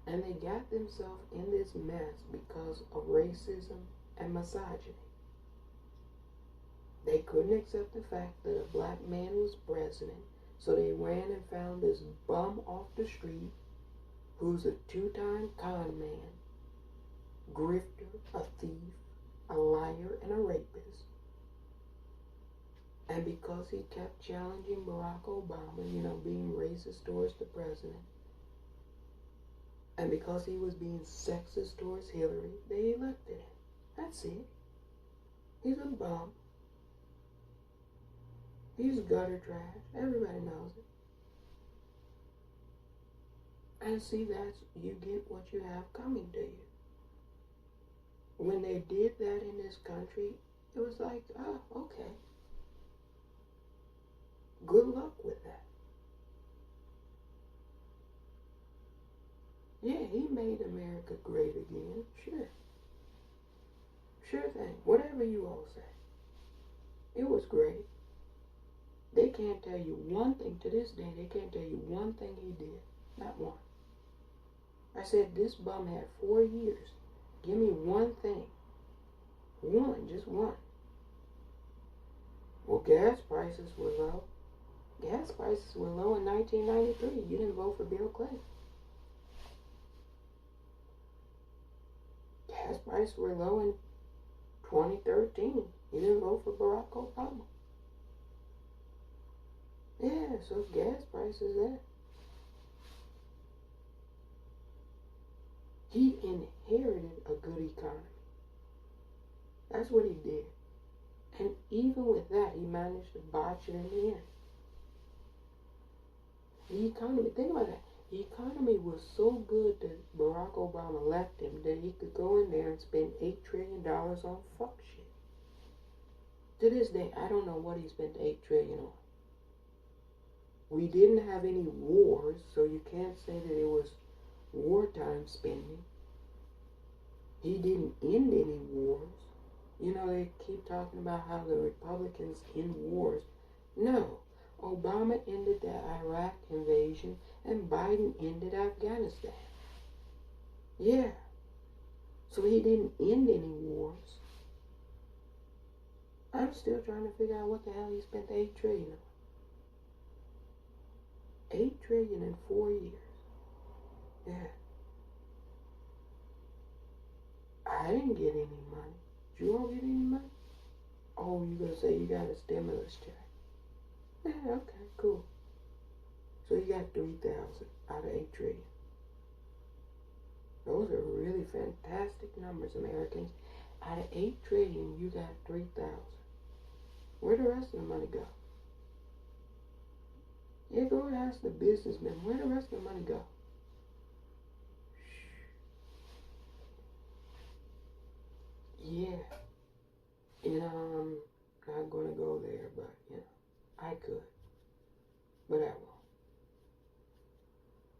And they got themselves in this mess because of racism and misogyny. They couldn't accept the fact that a black man was president, so they ran and found this bum off the street who's a two-time con man, grifter, a thief, a liar, and a rapist. And because he kept challenging Barack Obama, being racist towards the president, and because he was being sexist towards Hillary, they elected him. That's it. He's a bum. He's gutter trash. Everybody knows it. And see, you get what you have coming to you. when they did that in this country, it was like, oh, okay. Good luck with that. Yeah, he made America great again. Sure. Sure thing. Whatever you all say. It was great. They can't tell you one thing. To this day, they can't tell you one thing he did. Not one. I said, this bum had 4 years. Give me one thing. One, just one. Well, gas prices were low. Gas prices were low in 1993. You didn't vote for Bill Clinton. Gas prices were low in 2013. You didn't vote for Barack Obama. Yeah, so gas prices there. He inherited a good economy. That's what he did. And even with that, he managed to botch it in the end. The economy, think about that. The economy was so good that Barack Obama left him that he could go in there and spend $8 trillion on fuck shit. To this day, I don't know what he spent $8 trillion on. We didn't have any wars, so you can't say that it was wartime spending. He didn't end any wars. You know, they keep talking about how the Republicans end wars. No. Obama ended the Iraq invasion and Biden ended Afghanistan. Yeah. So he didn't end any wars. I'm still trying to figure out what the hell he spent $8 trillion on. $8 trillion in 4 years. Yeah. I didn't get any money. Did you all get any money? Oh, you gonna say you got a stimulus check? Yeah, okay, cool. So you got 3,000 out of 8 trillion. Those are really fantastic numbers, Americans. Out of 8 trillion, you got 3,000. Where the rest of the money go? Yeah, go ask the businessmen. Where the rest of the money go? Yeah. You know, I'm not going to go there, but, you know, I could. But I won't.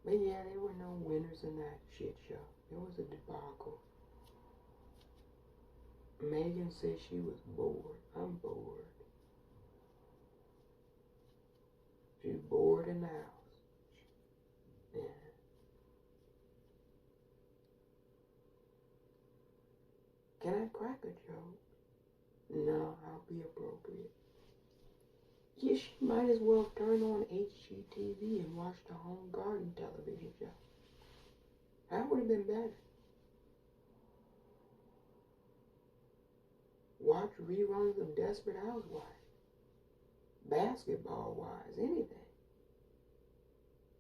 But yeah, there were no winners in that shit show. It was a debacle. Megyn said she was bored. I'm bored. She's bored in the house. Yeah. Can I crack a joke? No, I'll be appropriate. Yeah, she might as well turn on HGTV and watch the Home Garden television show. That would have been better. Watch reruns of Desperate Housewives. Basketball-wise, anything.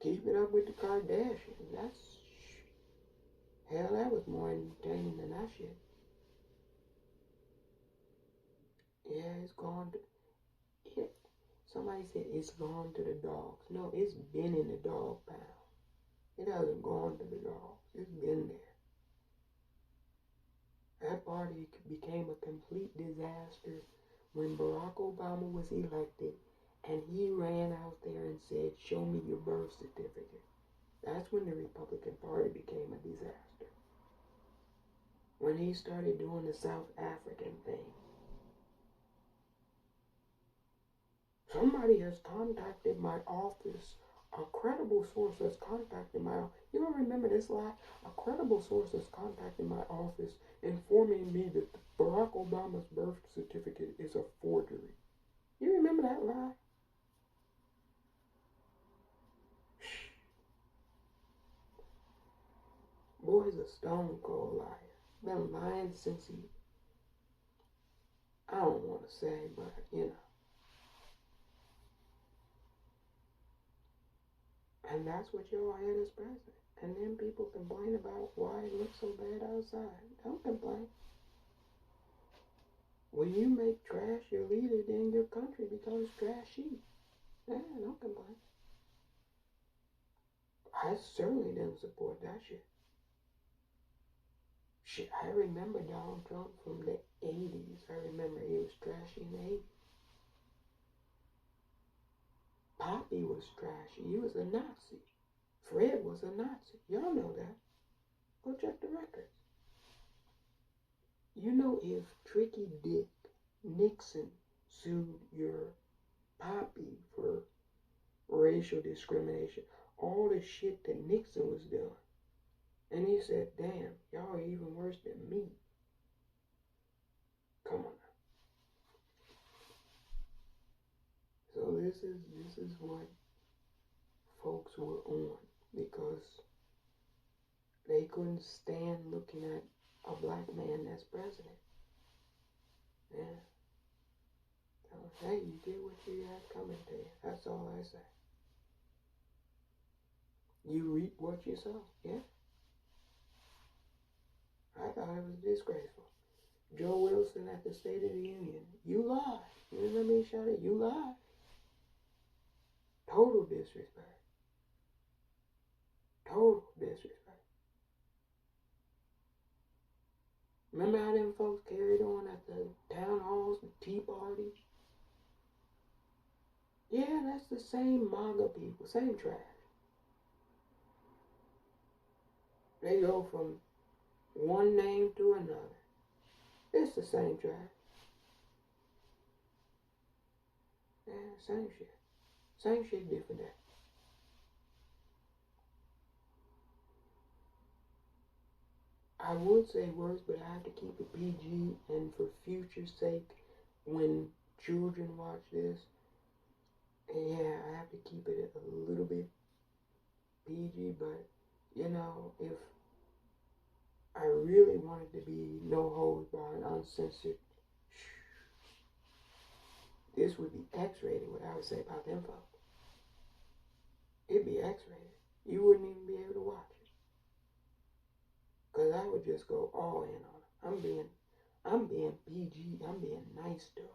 Keep it up with the Kardashians. Hell, that was more entertaining than that shit. Yeah, it's gone to... Yeah. Somebody said it's gone to the dogs. No, it's been in the dog pound. It hasn't gone to the dogs. It's been there. That party became a complete disaster when Barack Obama was elected and he ran out there and said, show me your birth certificate. That's when the Republican Party became a disaster. When he started doing the South African thing. Somebody has contacted my office. A credible source has contacted my office. You don't remember this lie? A credible source has contacted my office informing me that Barack Obama's birth certificate is a forgery. You remember that lie? Boy's a stone cold liar. Been lying since he... I don't want to say, but, you know. And that's what y'all had as president. And then people complain about why it looks so bad outside. Don't complain. When you make trash your leader, then your country becomes trashy. Yeah, don't complain. I certainly didn't support that shit. Shit, I remember Donald Trump from the 80s. I remember he was trashy in the 80s. Poppy was trashy. He was a Nazi. Fred was a Nazi. Y'all know that. Go check the records. You know, if Tricky Dick Nixon sued your Poppy for racial discrimination, all the shit that Nixon was doing, and he said, damn, y'all are even worse than me. Come on now. So this is what folks were on, because they couldn't stand looking at a black man as president. Yeah. So, hey, you get what you have coming to you. That's all I say. You reap what you sow. Yeah. I thought it was disgraceful. Joe Wilson at the State of the Union. You lie. You know what I mean? Shout it. You lie. Total disrespect. Total disrespect. Remember how them folks carried on at the town halls, the Tea Party? Yeah, that's the same MAGA people, same trash. They go from one name to another. It's the same trash. Yeah, same shit. Same shit, different day. I would say worse, but I have to keep it PG, and for future's sake, when children watch this, yeah, I have to keep it a little bit PG, but, you know, if I really wanted to be no holds barred, uncensored, this would be X-rated, what I would say about them folks. It'd be X-rated. You wouldn't even be able to watch it. Because I would just go all in on it. I'm being PG. I'm being nice to them.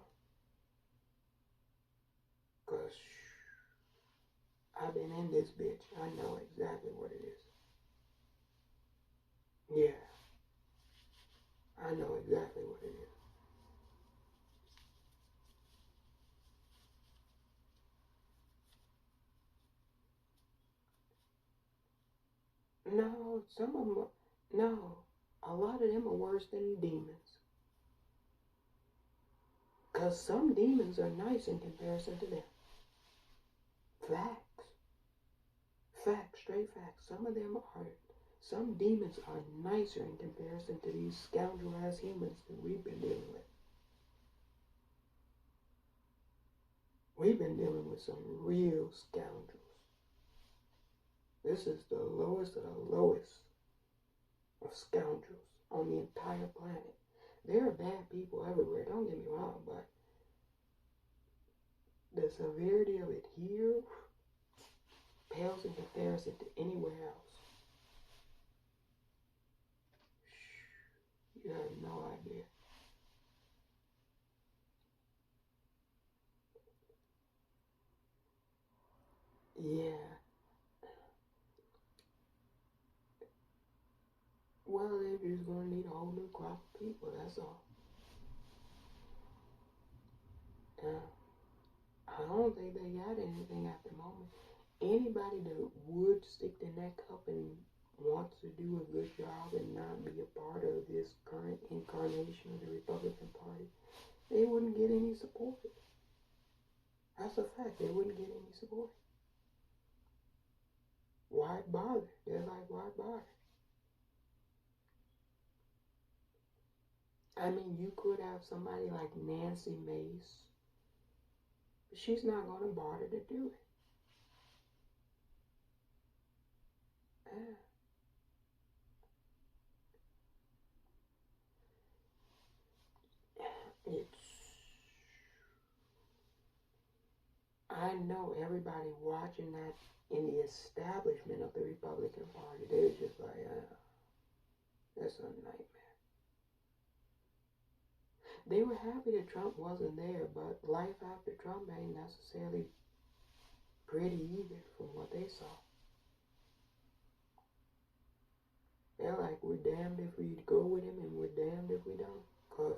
Because I've been in this bitch. I know exactly what it is. Yeah. I know exactly what it is. No, some of them, no. A lot of them are worse than demons. Because some demons are nice in comparison to them. Facts. Facts, straight facts. Some demons are nicer in comparison to these scoundrel-ass humans that we've been dealing with. We've been dealing with some real scoundrels. This is the lowest of the lowest of scoundrels on the entire planet. There are bad people everywhere, don't get me wrong, but the severity of it here pales in comparison to anywhere else. You have no idea. Yeah. Well, they're just going to need a whole new crop of people, that's all. I don't think they got anything at the moment. Anybody that would stick their neck up and wants to do a good job and not be a part of this current incarnation of the Republican Party, they wouldn't get any support. That's a fact. They wouldn't get any support. Why bother? They're like, why bother? I mean, you could have somebody like Nancy Mace, but she's not going to bother to do it. I know everybody watching that in the establishment of the Republican Party, they're just like, that's a nightmare. They were happy that Trump wasn't there, but life after Trump ain't necessarily pretty either from what they saw. They're like, we're damned if we go with him and we're damned if we don't. Because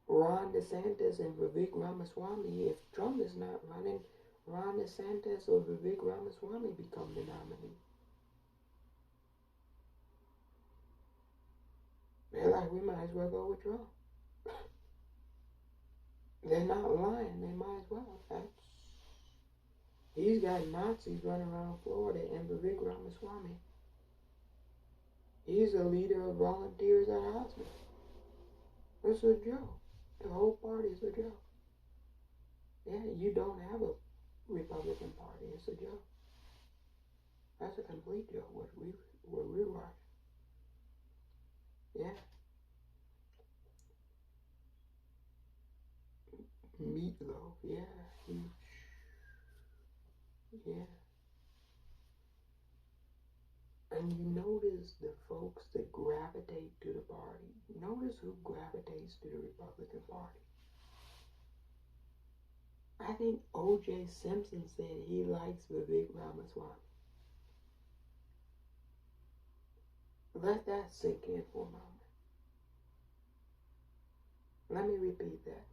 Ron DeSantis and Vivek Ramaswamy, if Trump is not running, Ron DeSantis or Vivek Ramaswamy become the nominee. They're like, we might as well go with Trump. They're not lying. They might as well. He's got Nazis running around Florida, and Vivek Ramaswamy, he's a leader of volunteers at a hospital. It's a joke. The whole party's a joke. Yeah, you don't have a Republican Party. It's a joke. That's a complete joke. What we're watching. Yeah. Meatloaf. Yeah. Yeah. And you notice the folks that gravitate to the party. Notice who gravitates to the Republican Party. I think O.J. Simpson said he likes Vivek Ramaswamy. Let that sink in for a moment. Let me repeat that.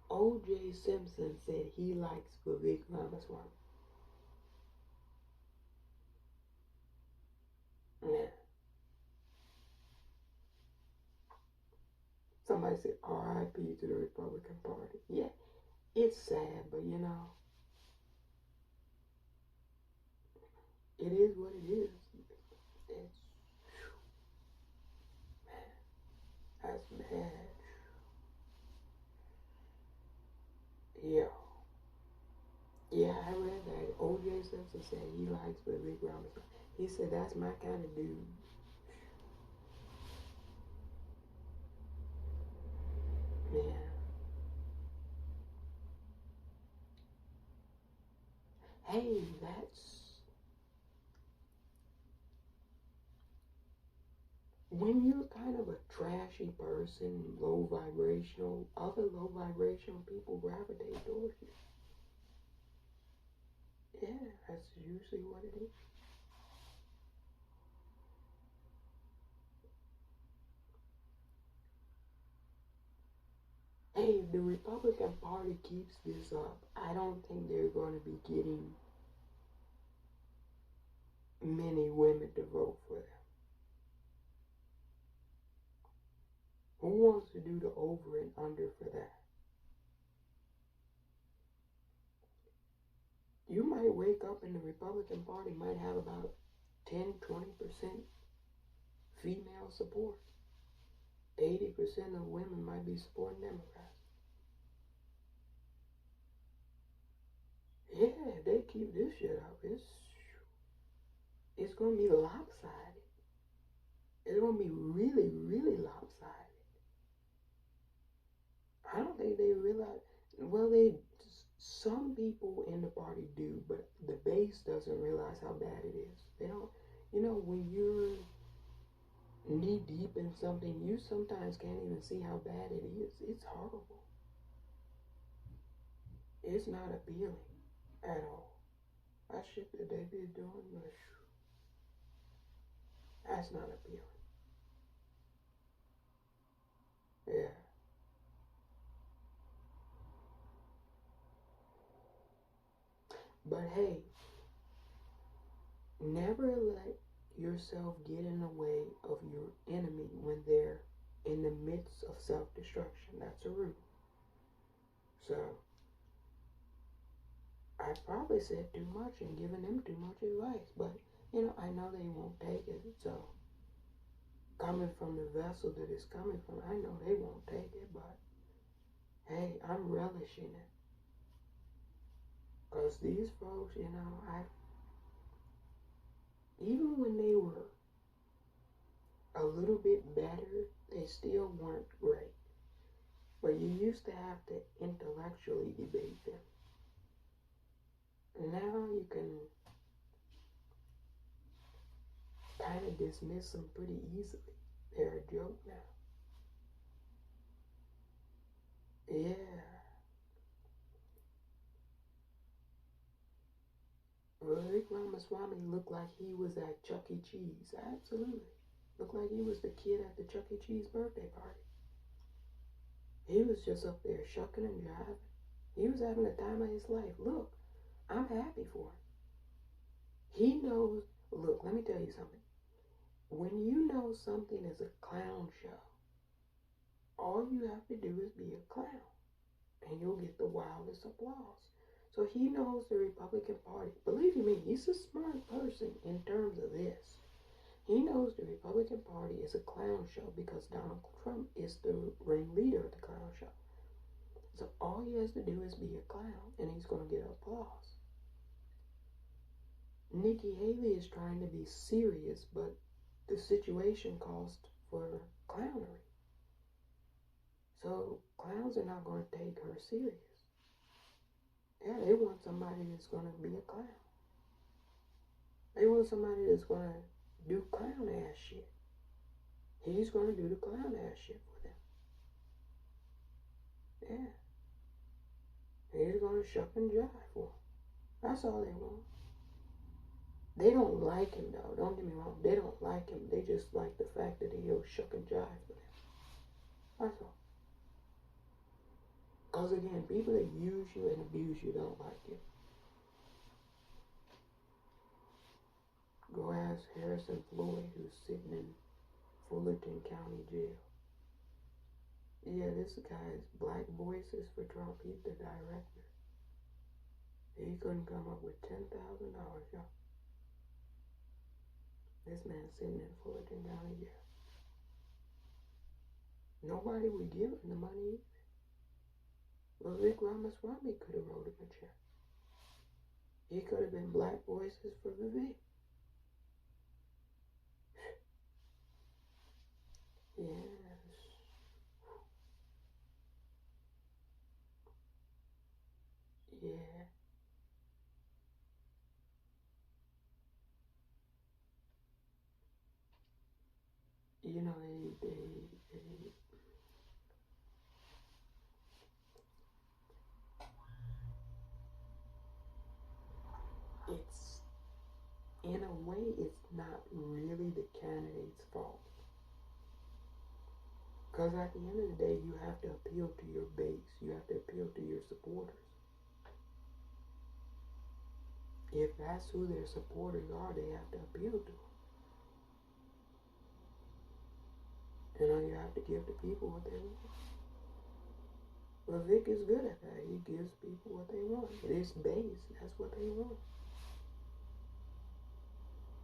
O.J. Simpson said he likes Vivek Ramaswamy. Yeah. Somebody said R.I.P. to the Republican Party. Yeah, it's sad, but you know, it is what it is. It's, man, that's mad. Yeah. Yeah, I read that. O.J. Simpson said he likes Vivek Ramaswamy. He said, that's my kind of dude. Yeah. Hey, when you're kind of a trashy person, low vibrational, other low vibrational people gravitate towards you. Yeah, that's usually what it is. Hey, if the Republican Party keeps this up, I don't think they're going to be getting many women to vote for them. Who wants to do the over and under for that? You might wake up and the Republican Party might have about 10-20% female support. 80% of women might be supporting Democrats. Yeah, if they keep this shit up, it's going to be lopsided. It's going to be really, really lopsided. I don't think they realize, well, some people in the party do, but the base doesn't realize how bad it is. They don't, when you're knee deep in something, you sometimes can't even see how bad it is. It's horrible. It's not appealing at all. That shit that they be doing, that's not appealing. Yeah. But hey, never let yourself get in the way of your enemy when they're in the midst of self-destruction. That's a rule. So, I probably said too much and given them too much advice, but, I know they won't take it, so, coming from the vessel that it's coming from, I know they won't take it, but, hey, I'm relishing it. Because these folks, even when they were a little bit better, they still weren't great. But you used to have to intellectually debate them. Now you can kind of dismiss them pretty easily. They're a joke now. Yeah. Rick Ramaswamy looked like he was at Chuck E. Cheese. Absolutely. Looked like he was the kid at the Chuck E. Cheese birthday party. He was just up there shucking and jiving. He was having the time of his life. Look, I'm happy for him. He knows, look, let me tell you something. When you know something is a clown show, all you have to do is be a clown, and you'll get the wildest applause. So he knows the Republican Party. Believe you me, he's a smart person in terms of this. He knows the Republican Party is a clown show because Donald Trump is the ringleader of the clown show. So all he has to do is be a clown, and he's going to get applause. Nikki Haley is trying to be serious, but the situation calls for clownery. So clowns are not going to take her serious. Yeah, they want somebody that's going to be a clown. They want somebody that's going to do clown ass shit. He's going to do the clown ass shit for them. Yeah. He's going to shuck and jive for them. That's all they want. They don't like him, though. Don't get me wrong. They don't like him. They just like the fact that he'll shuck and jive for them. That's all. Because, again, people that use you and abuse you don't like you. Go ask Harrison Floyd, who's sitting in Fullerton County Jail. Yeah, this guy's Black Voices for Trump. He's the director. He couldn't come up with $10,000, y'all. This man's sitting in Fullerton County Jail. Nobody would give him the money either. Well, Rick Ramaswamy could have wrote him a check. He could have been Black Voices for Vivek. Yes. Yeah. You know, it's, in a way, it's not really the candidate's fault. Because at the end of the day, you have to appeal to your base. You have to appeal to your supporters. If that's who their supporters are, they have to appeal to them. You know, you have to give the people what they want. Well, Vic is good at that. He gives people what they want. This base, that's what they want.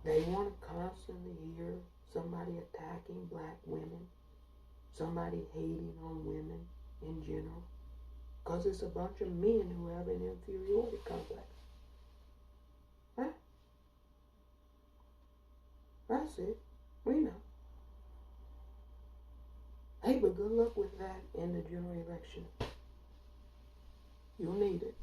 They want to constantly hear somebody attacking black women, somebody hating on women in general, because it's a bunch of men who have an inferiority complex. Huh? That's it. We know. Hey, but good luck with that in the general election. You'll need it.